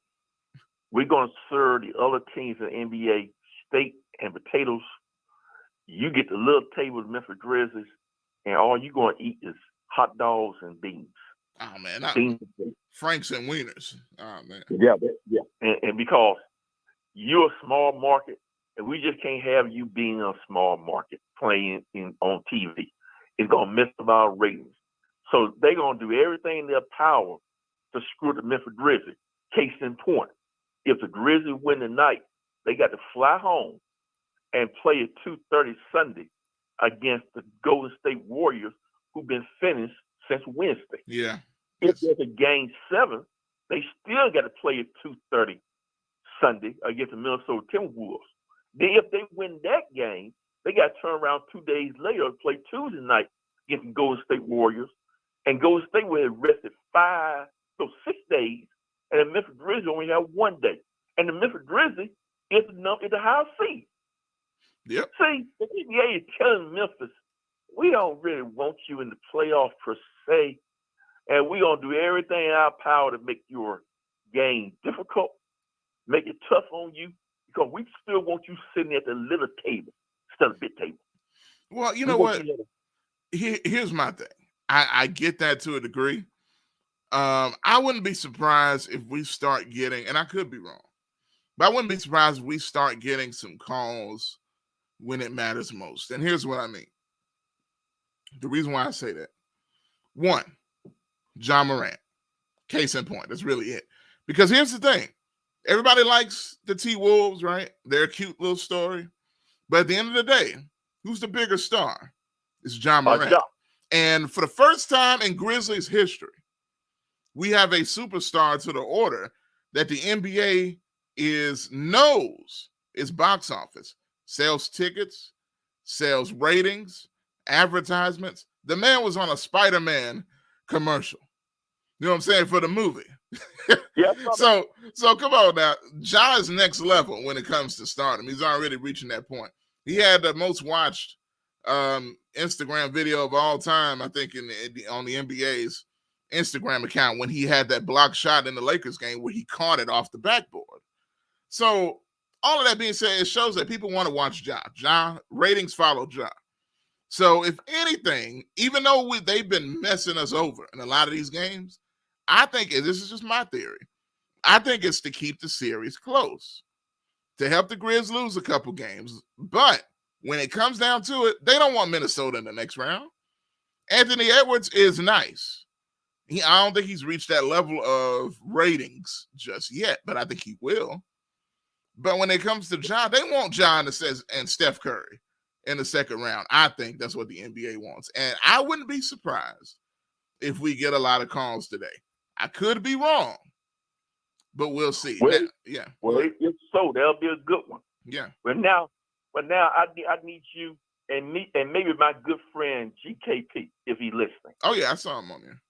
We're going to serve the other teams in the NBA steak and potatoes. You get the little table of the Memphis Grizzlies, and all you're going to eat is hot dogs and beans. Oh, man. Franks and wieners. Oh, man. Yeah. And because you're a small market, and we just can't have you being a small market playing on TV. It's going to mess up our ratings. So they're going to do everything in their power to screw the Memphis Grizzlies. Case in point, if the Grizzlies win tonight, they got to fly home and play at 2:30 Sunday against the Golden State Warriors, who've been finished since Wednesday. Yeah. If there's a game 7, they still got to play at 2:30 Sunday against the Minnesota Timberwolves. Then if they win that game, they got to turn around 2 days later and play Tuesday night against the Golden State Warriors. And Golden State will have rested 6 days, and the Memphis Grizzlies only have 1 day. And the Memphis Grizzlies is the high seed. Yep. See, the NBA is telling Memphis, we don't really want you in the playoff per se, and we're going to do everything in our power to make your game difficult, make it tough on you, because we still want you sitting at the little table instead of the big table. Well, you know what? Here's my thing. I get that to a degree. I wouldn't be surprised if we start getting, and I could be wrong, but I wouldn't be surprised if we start getting some calls when it matters most. And here's what I mean. The reason why I say that. 1, John Morant. Case in point. That's really it. Because here's the thing. Everybody likes the T-Wolves, right? They're a cute little story. But at the end of the day, who's the bigger star? It's John Morant. And for the first time in Grizzlies history, we have a superstar to the order that the NBA knows is box office, sells tickets, sells ratings, advertisements. The man was on a Spider-Man commercial. You know what I'm saying? For the movie. Yeah. So come on now. Ja is next level when it comes to stardom. He's already reaching that point. He had the most watched Instagram video of all time, I think, on the NBA's Instagram account when he had that block shot in the Lakers game where he caught it off the backboard. So all of that being said, it shows that people want to watch Ja. Ratings follow Ja. So if anything, even though they've been messing us over in a lot of these games, I think, and this is just my theory, I think it's to keep the series close, to help the Grizz lose a couple games. But when it comes down to it, they don't want Minnesota in the next round. Anthony Edwards is nice. I don't think he's reached that level of ratings just yet, but I think he will. But when it comes to Ja, they want Ja and Steph Curry in the second round. I think that's what the NBA wants. And I wouldn't be surprised if we get a lot of calls today. I could be wrong, but we'll see. Well, now, yeah. Well, if so, that'll be a good one. Yeah. But now I need you and maybe my good friend GKP, if he's listening. Oh, yeah, I saw him on there.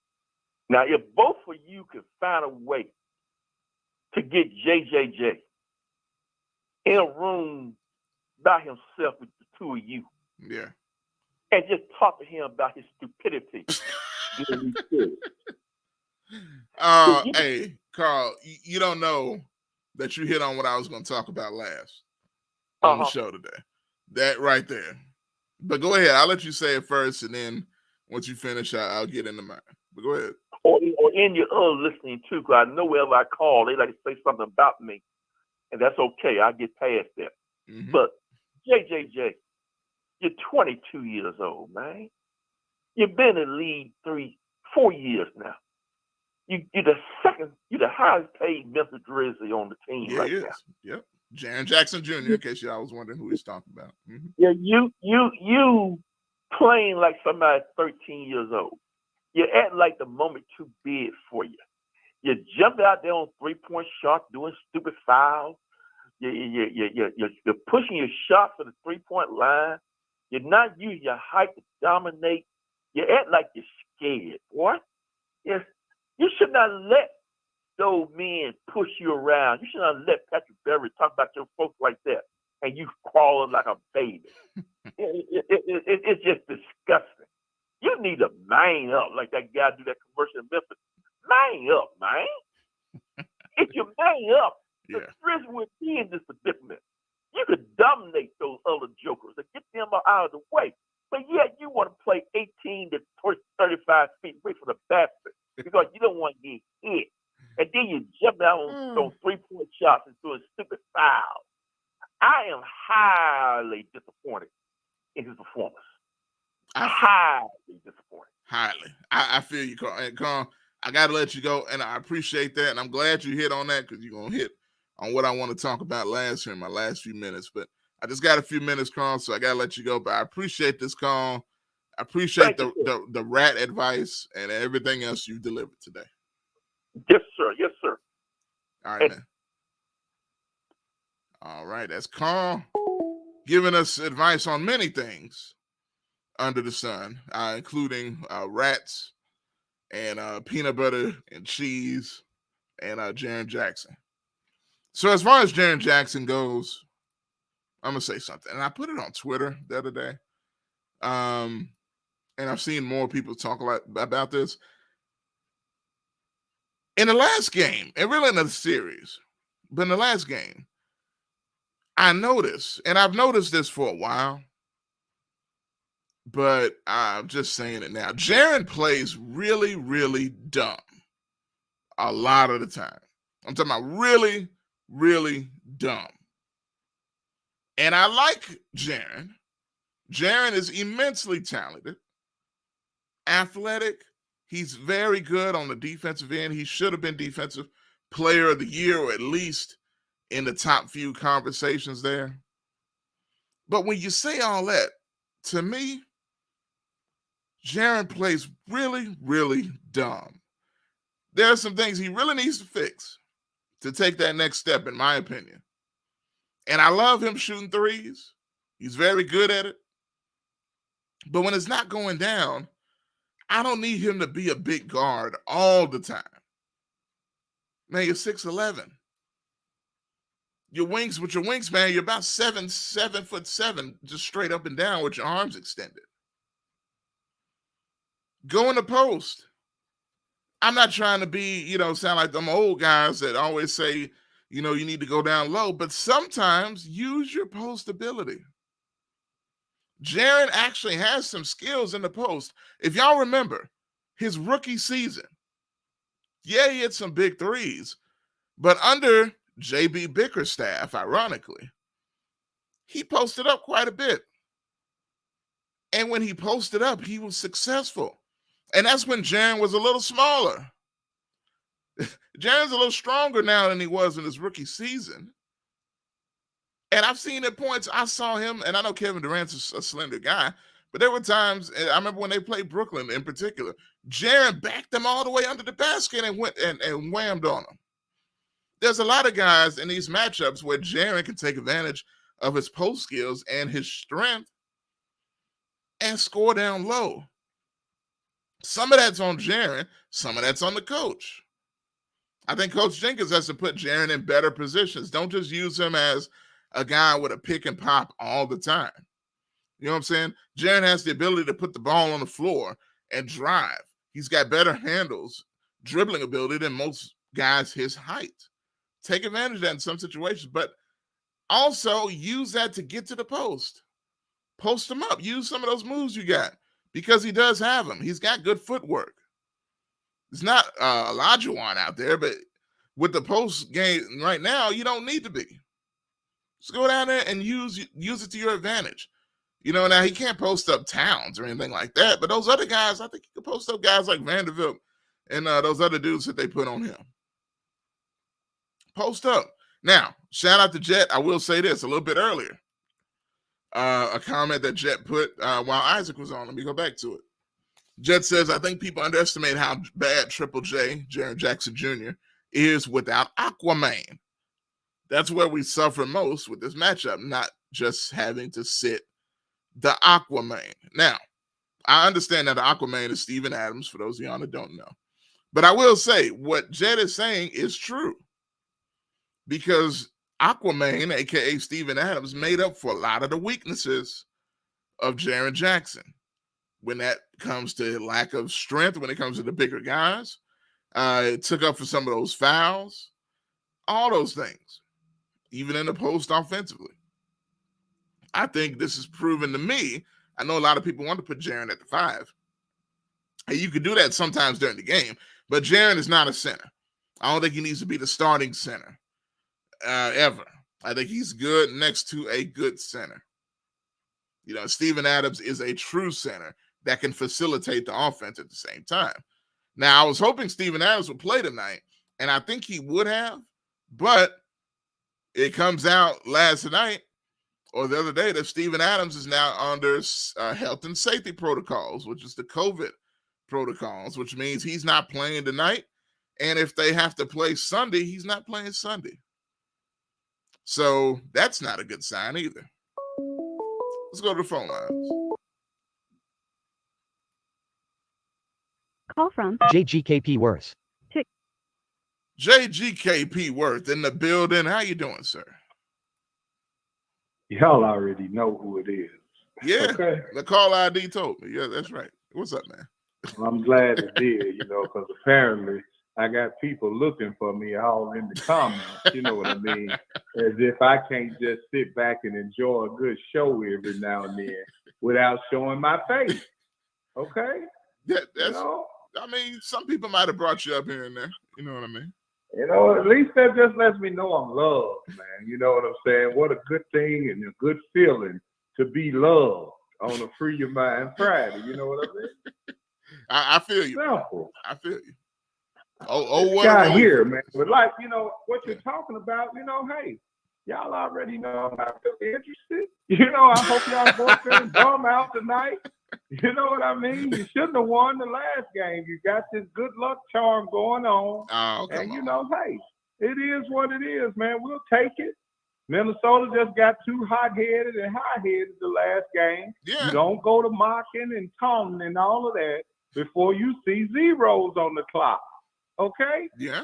Now, if both of you could find a way to get JJJ in a room by himself with the two of you, yeah, and just talk to him about his stupidity. Hey, Carl, you don't know that you hit on what I was going to talk about last on the show today. That right there. But go ahead. I'll let you say it first, and then once you finish, I'll get into mine. But go ahead. Or in your other listening too, because I know wherever I call, they like to say something about me, and that's okay. I'll get past that. Mm-hmm. But JJJ, you're 22 years old, man. You've been in the league 4 years now. You're the highest paid Memphis Grizzly on the team right now. Yep. Jaren Jackson Jr., in case y'all was wondering who he's talking about. Mm-hmm. Yeah, you playing like somebody 13 years old. You act like the moment too big for you. You jump out there on 3-point shots, doing stupid fouls. You're pushing your shot for the 3-point line. You're not using your height to dominate. You act like you're scared. What? Yes. You should not let those men push you around. You should not let Patrick Beverly talk about your folks like that and you crawling like a baby. It's just disgusting. You need to man up like that guy do that commercial in Memphis. Man up, man. If you man up, the Grizz would be in this predicament. You could dominate those other jokers and get them out of the way. But yet you want to play 18 to 35 feet away from the basket because you don't want to get hit. And then you jump out on 3-point shots and doing stupid fouls. I am highly disappointed in his performance. Highly disappointed. Highly. I feel you, Carl. And Carl, I got to let you go, and I appreciate that, and I'm glad you hit on that because you're going to hit on what I want to talk about last here in my last few minutes. But I just got a few minutes, Carl, so I got to let you go. But I appreciate this call. I appreciate the rat advice and everything else you delivered today. Yes, sir. Yes, sir. All right, man. All right. That's Carl giving us advice on many things under the sun, including rats and peanut butter and cheese and Jaren Jackson. So as far as Jaren Jackson goes, I'm going to say something. And I put it on Twitter the other day. And I've seen more people talk a lot about this. In the last game, and really in the series, but in the last game, I noticed, and I've noticed this for a while, but I'm just saying it now. Jaren plays really, really dumb a lot of the time. I'm talking about really, really dumb. And I like Jaren. Jaren is immensely talented, athletic. He's very good on the defensive end. He should have been Defensive Player of the Year, or at least in the top few conversations there. But when you say all that, to me, Jaren plays really, really dumb. There are some things he really needs to fix to take that next step, in my opinion. And I love him shooting threes. He's very good at it. But when it's not going down, I don't need him to be a big guard all the time. Man, you're 6'11". Your wingspan, you're about 7'7", just straight up and down with your arms extended. Go in the post. I'm not trying to be, sound like them old guys that always say, you need to go down low, but sometimes use your post ability. Jaren actually has some skills in the post. If y'all remember his rookie season, yeah, he had some big threes, but under JB Bickerstaff, ironically, he posted up quite a bit. And when he posted up, he was successful. And that's when Jaren was a little smaller. Jaren's a little stronger now than he was in his rookie season. And I've seen at points, I saw him, and I know Kevin Durant's a slender guy, but there were times, I remember when they played Brooklyn in particular, Jaren backed them all the way under the basket and went and whammed on them. There's a lot of guys in these matchups where Jaren can take advantage of his post skills and his strength and score down low. Some of that's on Jaren, some of that's on the coach. I think Coach Jenkins has to put Jaren in better positions. Don't just use him as a guy with a pick and pop all the time. You know what I'm saying? Jaren has the ability to put the ball on the floor and drive. He's got better handles, dribbling ability than most guys his height. Take advantage of that in some situations, but also use that to get to the post. Post him up. Use some of those moves you got because he does have them. He's got good footwork. It's not Olajuwon out there, but with the post game right now, you don't need to be. Just go down there and use it to your advantage. Now he can't post up Towns or anything like that, but those other guys, I think he can post up guys like Vanderbilt and those other dudes that they put on him. Post up. Now, shout out to Jet. I will say this a little bit earlier. A comment that Jet put while Isaac was on. Let me go back to it. Jet says, I think people underestimate how bad Triple J, Jaren Jackson Jr., is without Aquaman. That's where we suffer most with this matchup, not just having to sit the Aquaman. Now, I understand that the Aquaman is Steven Adams, for those of y'all that don't know. But I will say, what Jet is saying is true. Because Aquaman, a.k.a. Steven Adams, made up for a lot of the weaknesses of Jaren Jackson. When that comes to lack of strength, when it comes to the bigger guys, it took up for some of those fouls, all those things, even in the post offensively. I think this is proven to me. I know a lot of people want to put Jaren at the 5. And you could do that sometimes during the game, but Jaren is not a center. I don't think he needs to be the starting center ever. I think he's good next to a good center. Steven Adams is a true center that can facilitate the offense at the same time. Now, I was hoping Steven Adams would play tonight, and I think he would have, but it comes out last night or the other day that Steven Adams is now under health and safety protocols, which is the COVID protocols, which means he's not playing tonight. And if they have to play Sunday, he's not playing Sunday. So that's not a good sign either. Let's go to the phone lines. Call from JGKP Worth. JGKP Worth in the building. How you doing, sir? Y'all already know who it is. Yeah, okay. The call ID told me. Yeah, that's right. What's up, man? Well, I'm glad it did, because apparently I got people looking for me all in the comments. You know what I mean? As if I can't just sit back and enjoy a good show every now and then without showing my face. Okay? That's. I mean, some people might have brought you up here and there. You know what I mean? At least that just lets me know I'm loved, man. You know what I'm saying? What a good thing and a good feeling to be loved on a Free Your Mind Friday. You know what I mean? I feel you. Simple. I feel you. What guy here, man. But like, what you're talking about, hey, y'all already know I'm not really interested. I hope y'all boyfriend bum out tonight. You know what I mean? You shouldn't have won the last game. You got this good luck charm going on. Oh, and hey, it is what it is, man. We'll take it. Minnesota just got too hot-headed and high-headed the last game. Yeah. You don't go to mocking and taunting and all of that before you see zeros on the clock. Okay? Yeah.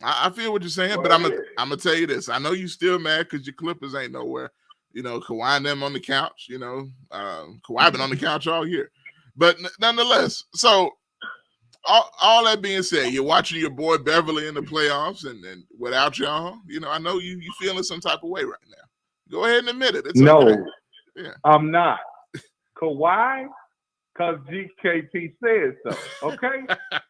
I feel what you're saying, but I'm gonna tell you this. I know you still mad because your Clippers ain't nowhere. Kawhi and them on the couch. Kawhi been on the couch all year, but nonetheless. So, all that being said, you're watching your boy Beverly in the playoffs, and without y'all, I know you feeling some type of way right now. Go ahead and admit it. It's no, okay. Yeah. I'm not. Kawhi, because GKP says so. Okay?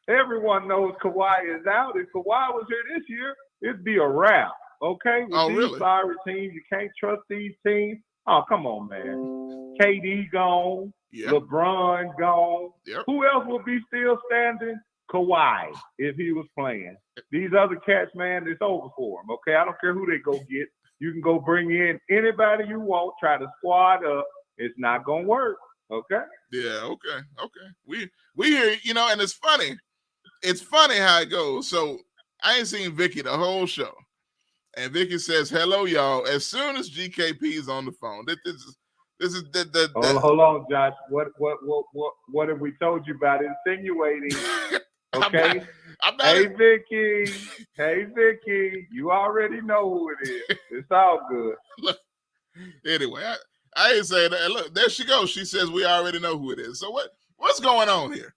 Everyone knows Kawhi is out. If Kawhi was here this year, it'd be a wrap. Okay? With these really? sorry teams, you can't trust these teams. Oh, come on, man. KD gone. Yeah. LeBron gone. Yep. Who else would be still standing? Kawhi, if he was playing. These other cats, man, it's over for them. Okay? I don't care who they go get. You can go bring in anybody you want, try to squad up. It's not going to work. Okay? Yeah, okay. We hear, and it's funny. It's funny how it goes. So I ain't seen Vicky the whole show. And Vicky says, hello, y'all. As soon as GKP is on the phone. This is the Hold on, Josh. What have we told you about insinuating? Okay. Hey, Vicky. Hey, Vicky. You already know who it is. It's all good. Look, anyway, I ain't saying that. Look, there she goes. She says we already know who it is. So what's going on here?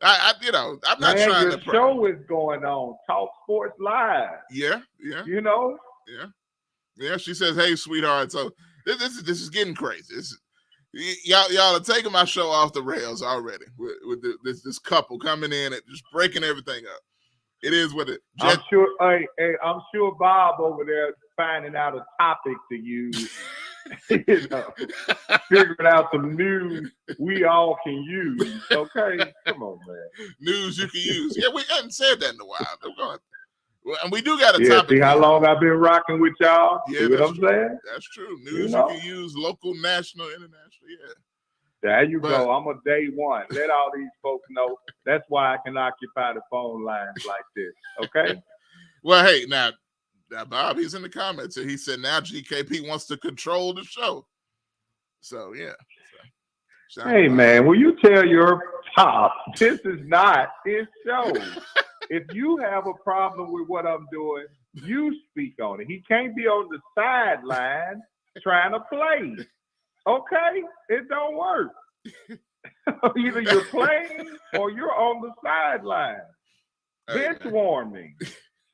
I'm not trying to. The show is going on. Talk Sports Live. Yeah. Yeah. Yeah. She says, "Hey, sweetheart." So this is getting crazy. Y'all are taking my show off the rails already with this couple coming in and just breaking everything up. It is what it. I'm sure. I'm sure Bob over there is finding out a topic to use. Figuring out some news we all can use. Okay, come on, man. News you can use. Yeah, we haven't said that in a while. And we do got a topic. See how long I've been rocking with y'all? Yeah, see what I'm saying? That's true. News you can use, local, national, international. Yeah. There you go. I'm a day one. Let all these folks know. That's why I can occupy the phone lines like this. Okay. Well, hey, now Bob, he's in the comments, and he said now GKP wants to control the show. So yeah. Hey man, will you tell your top this is not his show? If you have a problem with what I'm doing, you speak on it. He can't be on the sideline trying to play. Okay? It don't work. Either you're playing or you're on the sideline. Bench warming.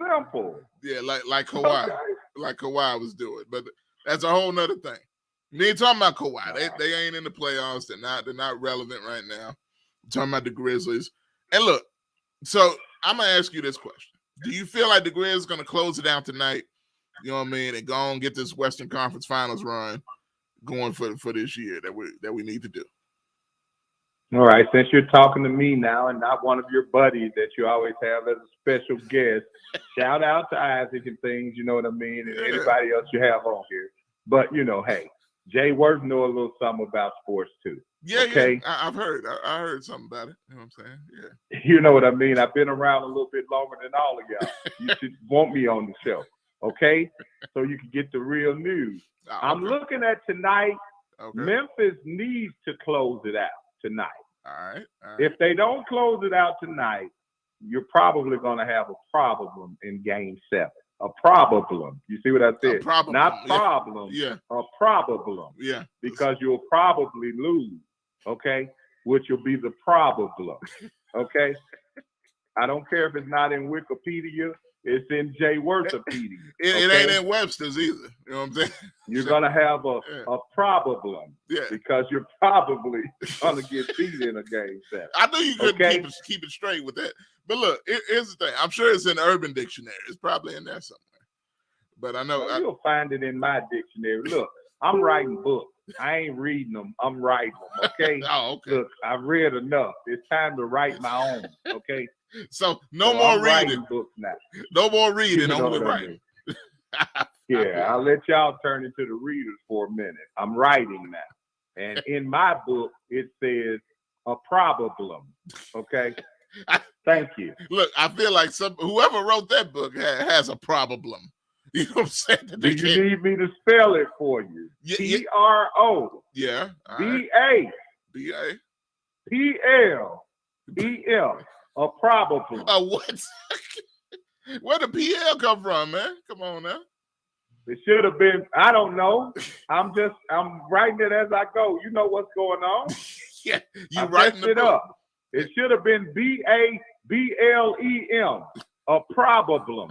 Simple. Yeah, like Kawhi. Okay. Like Kawhi was doing. But that's a whole nother thing. We ain't talking about Kawhi. They ain't in the playoffs. They're not relevant right now. I'm talking about the Grizzlies. And look, so I'm gonna ask you this question. Do you feel like the Grizz is gonna close it out tonight? You know what I mean? And go and get this Western Conference Finals run going for this year that we need to do. All right, since you're talking to me now and not one of your buddies that you always have as a special guest, shout out to Isaac and things, you know what I mean, and anybody else you have on here. But, hey, Jay Worth know a little something about sports too. Yeah, okay? Yeah. I've heard. I heard something about it. You know what I'm saying? Yeah. You know what I mean? I've been around a little bit longer than all of y'all. You should want me on the show, okay? So you can get the real news. Oh, okay. I'm looking at tonight. Okay. Memphis needs to close it out tonight. All right. If they don't close it out tonight, you're probably going to have a problem in Game 7. A problem. You see what I said? Not problem. Yeah. A problem. Yeah. Because you'll probably lose. Okay? Which will be the problem. Okay? I don't care if it's not in Wikipedia. It's in Jay Worthopedia. It ain't in Webster's either. You know what I'm saying? You're going to have a problem. Yeah. Because you're probably going to get beat in a Game 7. I knew you couldn't keep it straight with that. But look, here's the thing. I'm sure it's in Urban Dictionary. It's probably in there somewhere. But I know you'll find it in my dictionary. Look, I'm writing books. I ain't reading them. I'm writing them. Okay. Oh, okay. Look, I've read enough. It's time to write my own. Okay. So no more reading. Books now. No more reading. Only writing. Yeah, I'll let y'all turn into the readers for a minute. I'm writing now, and in my book it says a problem. Okay. Thank you. Look, I feel like whoever wrote that book has a problem. You know what I'm saying? Do you need me to spell it for you? T-R-O. Yeah. B-A. B-A. P-L-E-L. A problem. What? Where did PL come from, man? Come on now. It should have been, I don't know. I'm writing it as I go. You know what's going on. Yeah, you writing it up. It should have been B-L-E-M. A problem.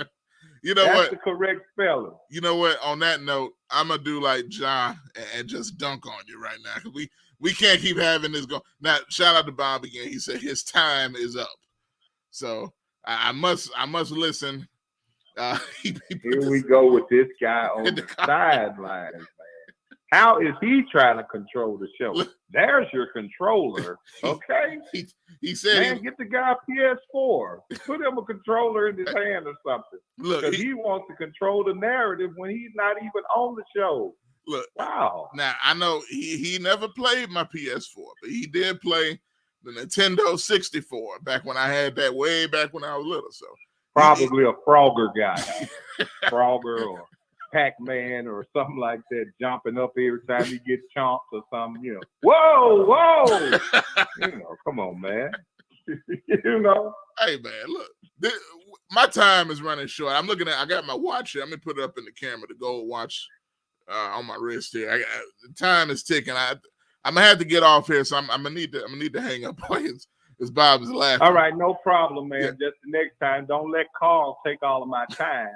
You know That's what? the correct spelling. You know what? On that note, I'm gonna do like John and just dunk on you right now, because we can't keep having this go. Now, shout out to Bob again. He said his time is up, so I must listen. Here we go with this guy on the sidelines, man. How is he trying to control the show? There's your controller, okay? He said, man, get the guy PS4. Put him a controller in his hand or something. Look, because he wants to control the narrative when he's not even on the show. Look, wow. Now, I know he never played my PS4, but he did play the Nintendo 64 back when I had that, way back when I was little. So probably a Frogger guy. Frogger or Pac-Man or something like that, jumping up every time he gets chomped or something, you know. Whoa! You know, come on, man. You know. Hey, man, look. My time is running short. I got my watch here. I'm going to put it up in the camera, the gold watch on my wrist here. The time is ticking. I'm going to have to get off here, so I'm going to need to hang up as Bob is laughing. All right, no problem, man. Yeah. Just the next time, don't let Carl take all of my time.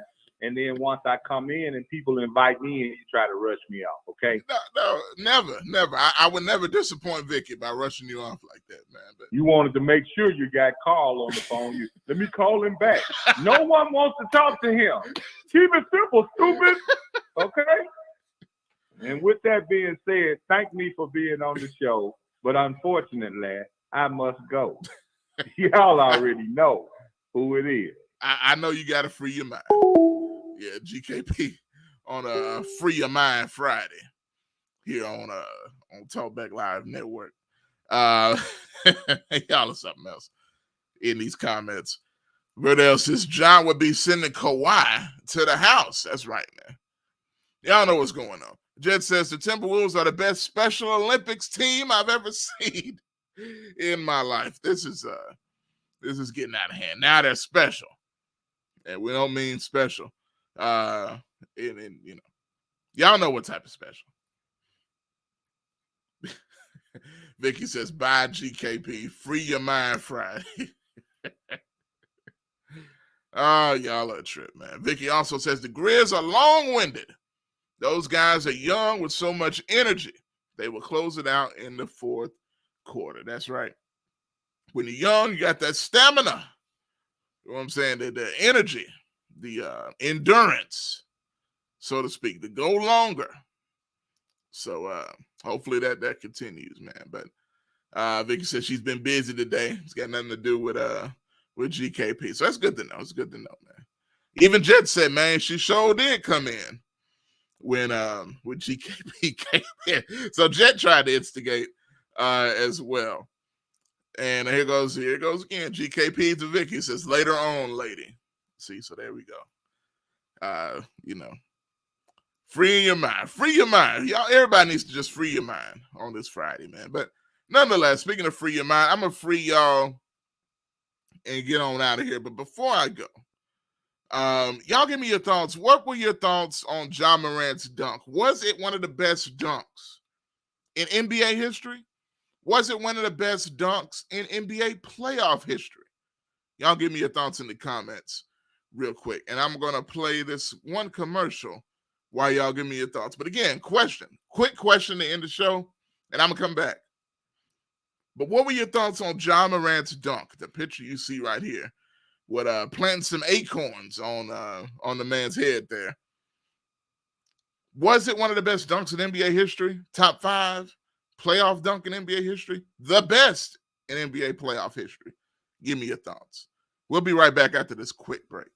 And then once I come in and people invite me in, you try to rush me off, okay? No, never. I would never disappoint Vicky by rushing you off like that, man. But you wanted to make sure you got Carl on the phone. Let me call him back. No one wants to talk to him. Keep it simple, stupid. Okay? And with that being said, thank me for being on the show. But unfortunately, I must go. Y'all already know who it is. I know you got to free your mind. Yeah, GKP on a Free Your Mind Friday here on Talkback Live Network. Y'all are something else in these comments. Verdell says John would be sending Kawhi to the house. That's right, man. Y'all know what's going on. Jed says the Timberwolves are the best Special Olympics team I've ever seen in my life. This is getting out of hand. Now they're special, and we don't mean special. And you know, y'all know what type of special. Vicky says, bye GKP, free your mind Friday. Y'all are a trip, man. Vicky also says the Grizz are long-winded. Those guys are young with so much energy. They will close it out in the fourth quarter. That's right. When you're young, you got that stamina. You know what I'm saying? The energy, the endurance, so to speak, to go longer. So hopefully that continues, man. But Vicky says she's been busy today. It's got nothing to do with GKP. So that's good to know. It's good to know, man. Even Jet said, man, she sure did come in when GKP came in. So Jet tried to instigate as well. And here goes again. GKP to Vicky says, later on, lady. See, so there we go. You know, free your mind. Free your mind. Y'all, everybody needs to just free your mind on this Friday, man. But nonetheless, speaking of free your mind, I'm going to free y'all and get on out of here. But before I go, y'all give me your thoughts. What were your thoughts on Ja Morant's dunk? Was it one of the best dunks in NBA history? Was it one of the best dunks in NBA playoff history? Y'all give me your thoughts in the comments real quick. And I'm going to play this one commercial while y'all give me your thoughts. But again, quick question to end the show, and I'm going to come back. But what were your thoughts on Ja Morant's dunk? The picture you see right here with planting some acorns on the man's head there. Was it one of the best dunks in NBA history? Top 5 playoff dunk in NBA history? The best in NBA playoff history? Give me your thoughts. We'll be right back after this quick break.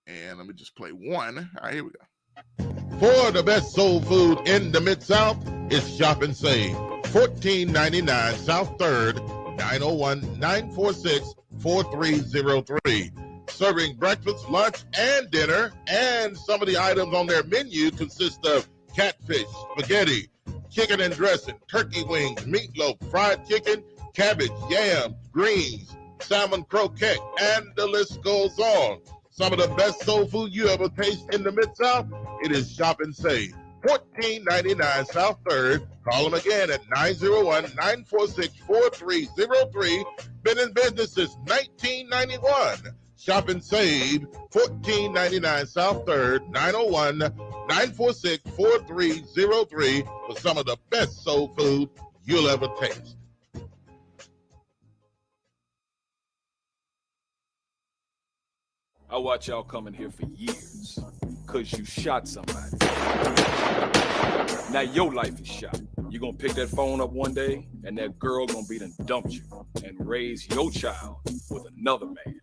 And let me just play one. All right, here we go. For the best soul food in the Mid-South, it's Shop and Save. $14.99 South 3rd, 901-946-4303. Serving breakfast, lunch, and dinner. And some of the items on their menu consist of catfish, spaghetti, chicken and dressing, turkey wings, meatloaf, fried chicken, cabbage, yams, greens, salmon croquette, and the list goes on. Some of the best soul food you ever taste in the Mid-South, it is Shop and Save. 1499 South 3rd. Call them again at 901-946-4303. Been in business since 1991. Shop and save. 1499 South 3rd, 901-946-4303 for some of the best soul food you'll ever taste. I watch y'all coming here for years, cause you shot somebody. Now your life is shot. You gonna pick that phone up one day, and that girl gonna be done dumped you and raise your child with another man.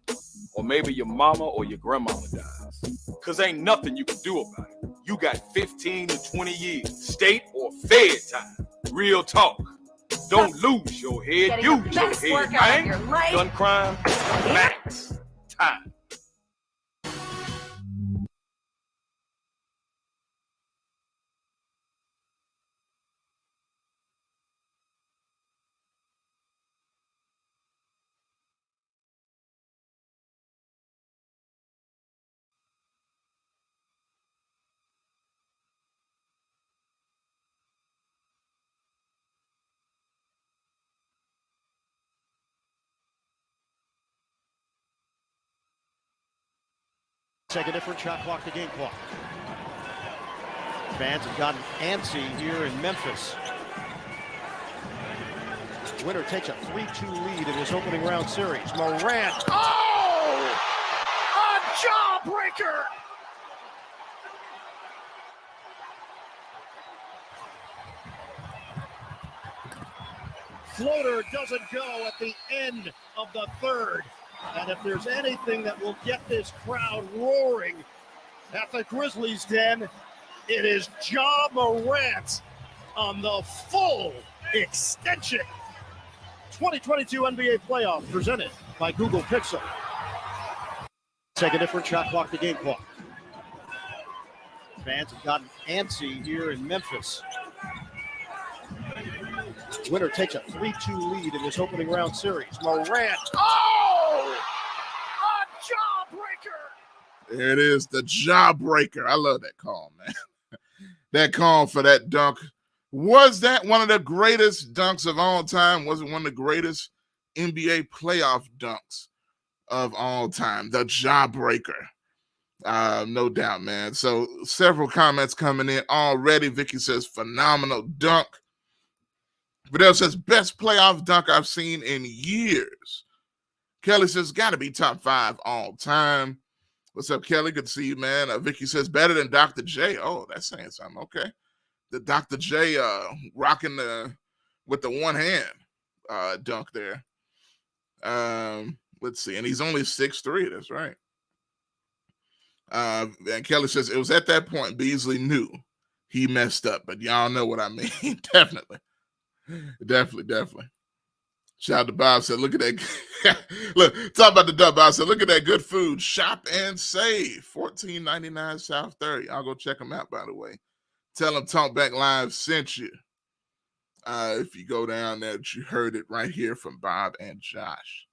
Or maybe your mama or your grandmama dies. Cause ain't nothing you can do about it. You got 15 to 20 years, state or fed time. Real talk. Don't lose your head, use your head, man. Gun crime, max time. Take a different shot clock to game clock. Fans have gotten antsy here in Memphis. Winner takes a 3-2 lead in his opening round series. Morant. Oh! A jawbreaker! Floater doesn't go at the end of the third. And if there's anything that will get this crowd roaring at the Grizzlies' den, it is Ja Morant on the full extension. 2022 NBA playoff presented by Google Pixel. Take a different shot clock to game clock. Fans have gotten antsy here in Memphis. Winner takes a 3-2 lead in this opening round series. Morant. Oh! A jawbreaker! There it is, the jawbreaker. I love that call, man. That call for that dunk. Was that one of the greatest dunks of all time? Was it one of the greatest NBA playoff dunks of all time? The jawbreaker. No doubt, man. So several comments coming in already. Vicky says, phenomenal dunk. Vidal says, best playoff dunk I've seen in years. Kelly says, got to be top 5 all time. What's up, Kelly? Good to see you, man. Vicky says, better than Dr. J. Oh, that's saying something. Okay. The Dr. J rocking with the one hand dunk there. Let's see. And he's only 6'3". That's right. And Kelly says, it was at that point Beasley knew he messed up. But y'all know what I mean. Definitely. Definitely. Shout out to Bob. Said, look at that. Look, talk about the dub. Bob said, look at that good food. Shop and save. $14.99 South 30. I'll go check them out, by the way. Tell them Talkback Live sent you. If you go down there, you heard it right here from Bob and Josh.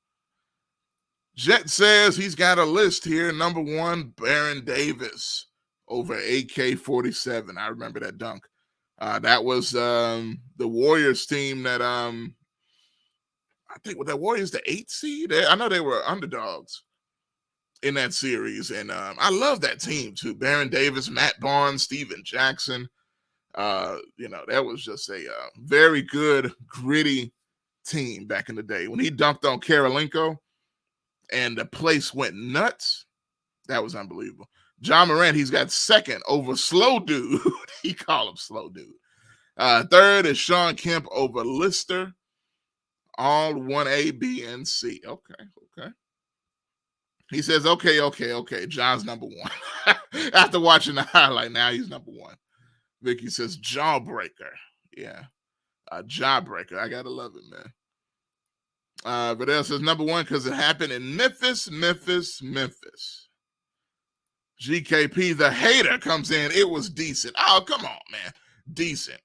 Jet says he's got a list here. Number 1, Baron Davis over AK-47. I remember that dunk. That was the Warriors team that I think with the Warriors the 8th seed. I know they were underdogs in that series, and I love that team too. Baron Davis, Matt Barnes, Steven Jackson. That was just a very good, gritty team back in the day. When he dunked on Karolinko and the place went nuts, that was unbelievable. John Morant, he's got 2nd over Slow Dude. He called him Slow Dude. 3rd is Sean Kemp over Lister. All 1A, B, and C. Okay. He says, okay. John's number 1. After watching the highlight, now he's number 1. Vicky says, jawbreaker. Yeah. Jawbreaker. I gotta love it, man. But else says number 1 because it happened in Memphis. GKP, the hater, comes in. It was decent. Oh, come on, man. Decent.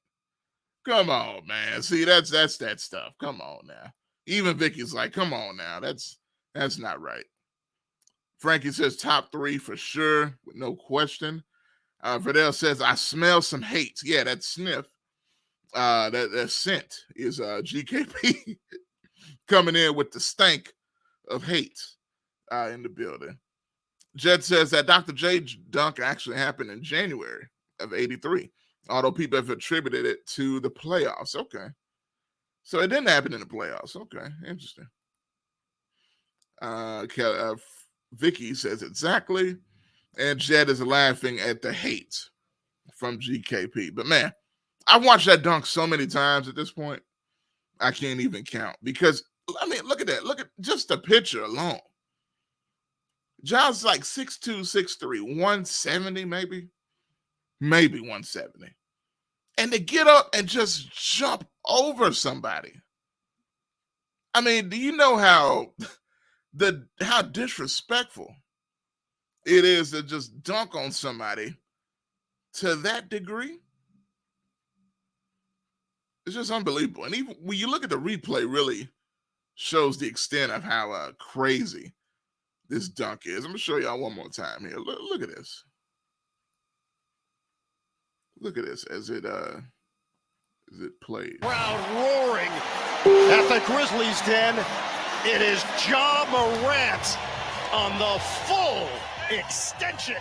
Come on, man. See, that's that stuff. Come on now. Even Vicky's like, come on now. That's not right. Frankie says top 3 for sure, with no question. Verdell says, I smell some hate. Yeah, that sniff, that scent is GKP coming in with the stank of hate in the building. Jed says that Dr. J dunk actually happened in January of 83, although people have attributed it to the playoffs. Okay. So it didn't happen in the playoffs. Okay, interesting. Vicky says exactly. And Jed is laughing at the hate from GKP. But man, I've watched that dunk so many times at this point, I can't even count. Because, I mean, look at that. Look at just the picture alone. John's like 6'2", 6'3", 170 maybe. Maybe 170. And to get up and just jump over somebody. I mean, do you know how disrespectful it is to just dunk on somebody to that degree? It's just unbelievable. And even when you look at the replay, really shows the extent of how crazy this dunk is. I'm going to show y'all one more time here. Look at this. Look at this as it plays. Crowd roaring at the Grizzlies' den. It is Ja Morant on the full extension.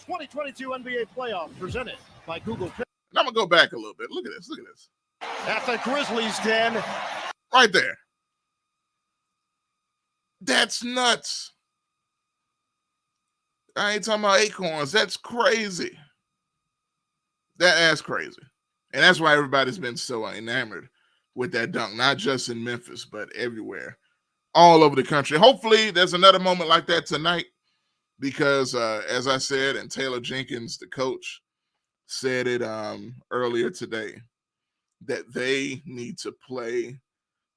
2022 NBA playoff presented by Google. And I'm going to go back a little bit. Look at this. Look at this. At the Grizzlies' den. Right there. That's nuts. I ain't talking about acorns. That's crazy. That's crazy. And that's why everybody's been so enamored with that dunk, not just in Memphis, but everywhere, all over the country. Hopefully there's another moment like that tonight because, as I said, and Taylor Jenkins, the coach, said it earlier today, that they need to play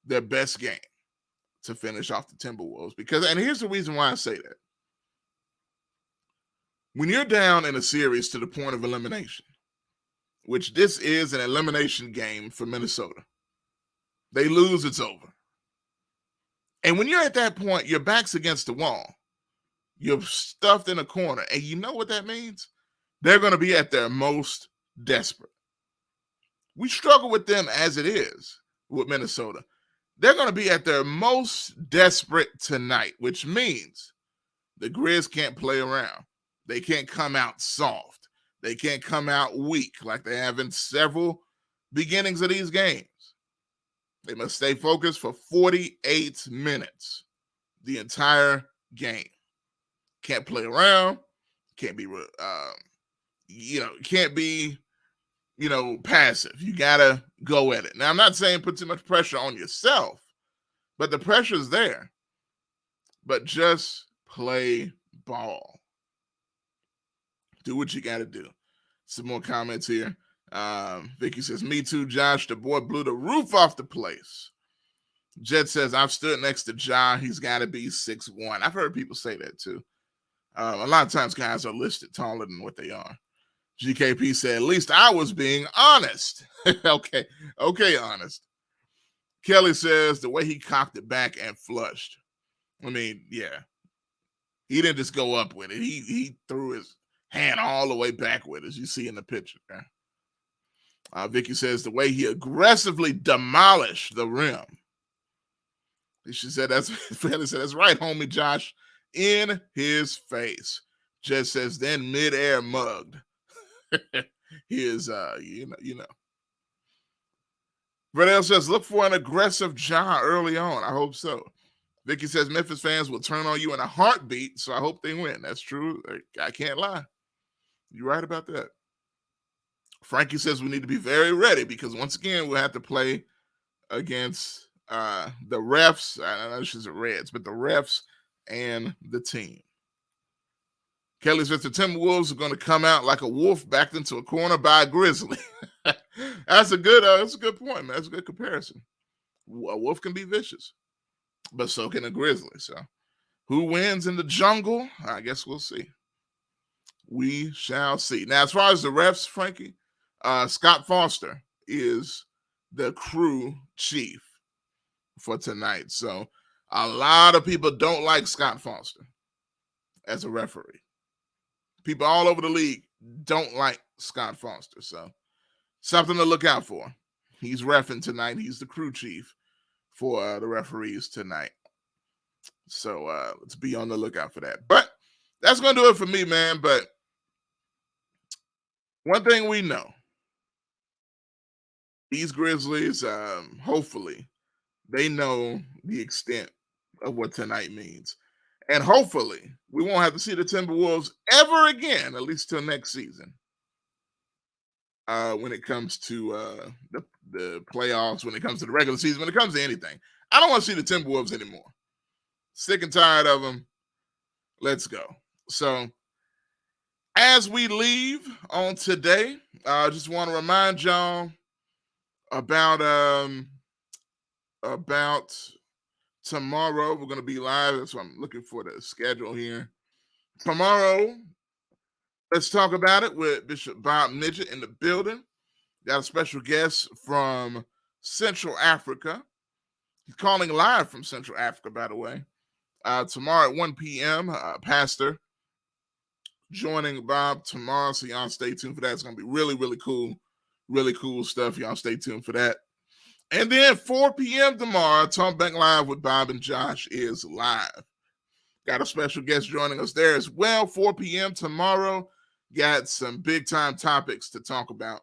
their best game to finish off the Timberwolves. Because, and here's the reason why I say that. When you're down in a series to the point of elimination, which this is an elimination game for Minnesota, they lose, it's over. And when you're at that point, your back's against the wall. You're stuffed in a corner. And you know what that means? They're going to be at their most desperate. We struggle with them as it is with Minnesota. They're going to be at their most desperate tonight, which means the Grizz can't play around. They can't come out soft. They can't come out weak like they have in several beginnings of these games. They must stay focused for 48 minutes, the entire game. Can't play around. Can't be, can't be, passive. You got to go at it. Now, I'm not saying put too much pressure on yourself, but the pressure's there. But just play ball. Do what you got to do. Some more comments here. Vicky says, me too, Josh. The boy blew the roof off the place. Jed says, I've stood next to Ja. He's got to be 6'1". I've heard people say that too. A lot of times guys are listed taller than what they are. GKP said, at least I was being honest. Okay, honest. Kelly says, the way he cocked it back and flushed. I mean, yeah. He didn't just go up with it. He threw his hand all the way back with it, as you see in the picture. Vicky says, the way he aggressively demolished the rim. She said, that's right, homie Josh, in his face. Jed says, then midair mugged. He is, Verdell says, look for an aggressive Ja early on. I hope so. Vicky says, Memphis fans will turn on you in a heartbeat, so I hope they win. That's true. I can't lie. You're right about that. Frankie says we need to be very ready because once again, we'll have to play against the refs. I know she's the Reds, but the refs and the team. Kelly says the Timberwolves are going to come out like a wolf backed into a corner by a grizzly. That's a good point, man. That's a good comparison. A wolf can be vicious, but so can a grizzly. So who wins in the jungle? I guess we'll see. We shall see. Now, as far as the refs, Frankie, Scott Foster is the crew chief for tonight. So a lot of people don't like Scott Foster as a referee. People all over the league don't like Scott Foster. So something to look out for. He's reffing tonight. He's the crew chief for the referees tonight. So let's be on the lookout for that. But that's going to do it for me, man. But one thing we know, these Grizzlies, hopefully, they know the extent of what tonight means. And hopefully, we won't have to see the Timberwolves ever again, at least till next season. When it comes to the playoffs, when it comes to the regular season, when it comes to anything. I don't want to see the Timberwolves anymore. Sick and tired of them. Let's go. So, as we leave on today, I just want to remind y'all about tomorrow. We're going to be live. That's why I'm looking for the schedule here. Tomorrow, let's talk about it with Bishop Bob Midgett in the building. Got a special guest from Central Africa. He's calling live from Central Africa, by the way. Tomorrow at 1 p.m., Pastor joining Bob tomorrow. So y'all stay tuned for that. It's going to be really, really cool. Really cool stuff. Y'all stay tuned for that. And then 4 p.m. tomorrow, Talk Back Live with Bob and Josh is live. Got a special guest joining us there as well. 4 p.m. tomorrow. Got some big-time topics to talk about.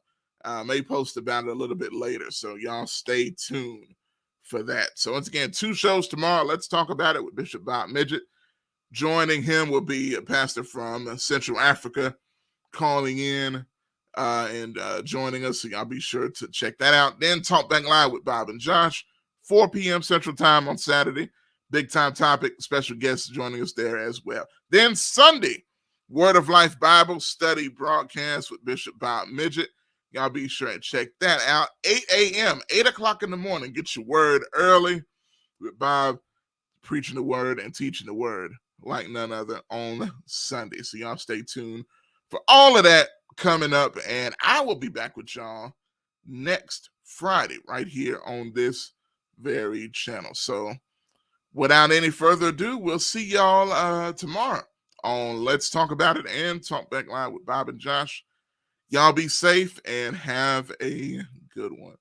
May post about it a little bit later. So y'all stay tuned for that. So once again, 2 shows tomorrow. Let's talk about it with Bishop Bob Midgett. Joining him will be a pastor from Central Africa calling in and joining us. So y'all be sure to check that out. Then Talk Back Live with Bob and Josh, 4 p.m. Central Time on Saturday. Big time topic, special guests joining us there as well. Then Sunday, Word of Life Bible Study broadcast with Bishop Bob Midgett. Y'all be sure and check that out. 8 a.m., 8 o'clock in the morning. Get your word early with Bob preaching the word and teaching the word like none other on Sunday. So y'all stay tuned for all of that coming up. And I will be back with y'all next Friday right here on this very channel. So without any further ado, we'll see y'all tomorrow on Let's Talk About It and Talk Back Live with Bob and Josh. Y'all be safe and have a good one.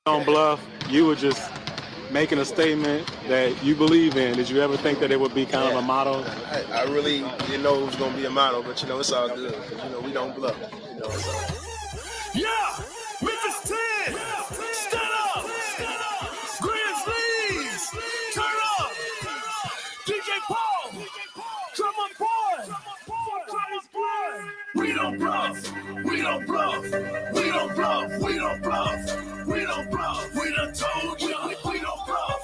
On Bluff, you were just making a statement that you believe in. Did you ever think that it would be kind of a motto? I really didn't know it was going to be a motto, but, it's all good. Because, we don't bluff. It's all good. Yeah! Memphis 10! Stand up! Grizzlies! Turn up! DJ Paul! Drummer boy! We don't bluff! We don't bluff! We don't bluff! We don't bluff! We don't bluff! We done told you! We don't bluff!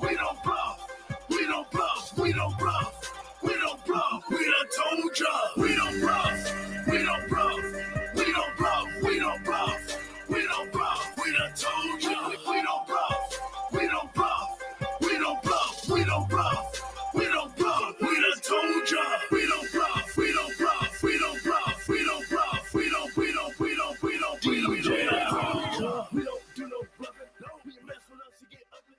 We don't bluff! We don't bluff! We don't bluff! We don't bluff! We done told you! We don't bluff! We don't bluff! We don't bluff! We don't bluff! We don't bluff! We done told you! We don't bluff! We don't bluff! We don't bluff! We don't bluff! We don't bluff! We done told you! We don't bluff! We don't bluff! We don't bluff! We don't bluff! We don't do no bluffing. No, you mess with us, you get ugly.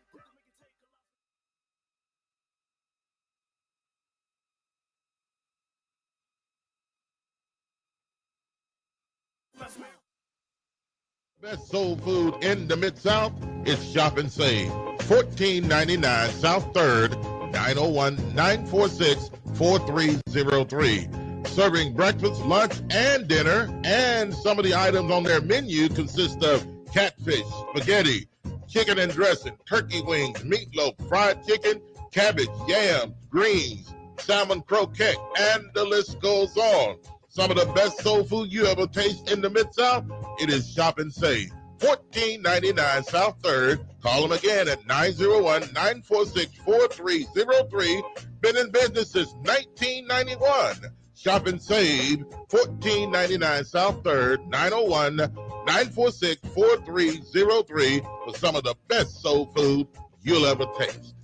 Best soul food in the Mid-South is Shop and Save. $14.99 South 3rd, 901-946-4303. Serving breakfast, lunch, and dinner. And some of the items on their menu consist of catfish, spaghetti, chicken and dressing, turkey wings, meatloaf, fried chicken, cabbage, yams, greens, salmon croquette, and the list goes on. Some of the best soul food you ever taste in the Mid-South, it is Shop and Save. $14.99 South 3rd. Call them again at 901-946-4303. Been in business since 1991. Shop and Save, $14.99 South 3rd, 901-946-4303 for some of the best soul food you'll ever taste.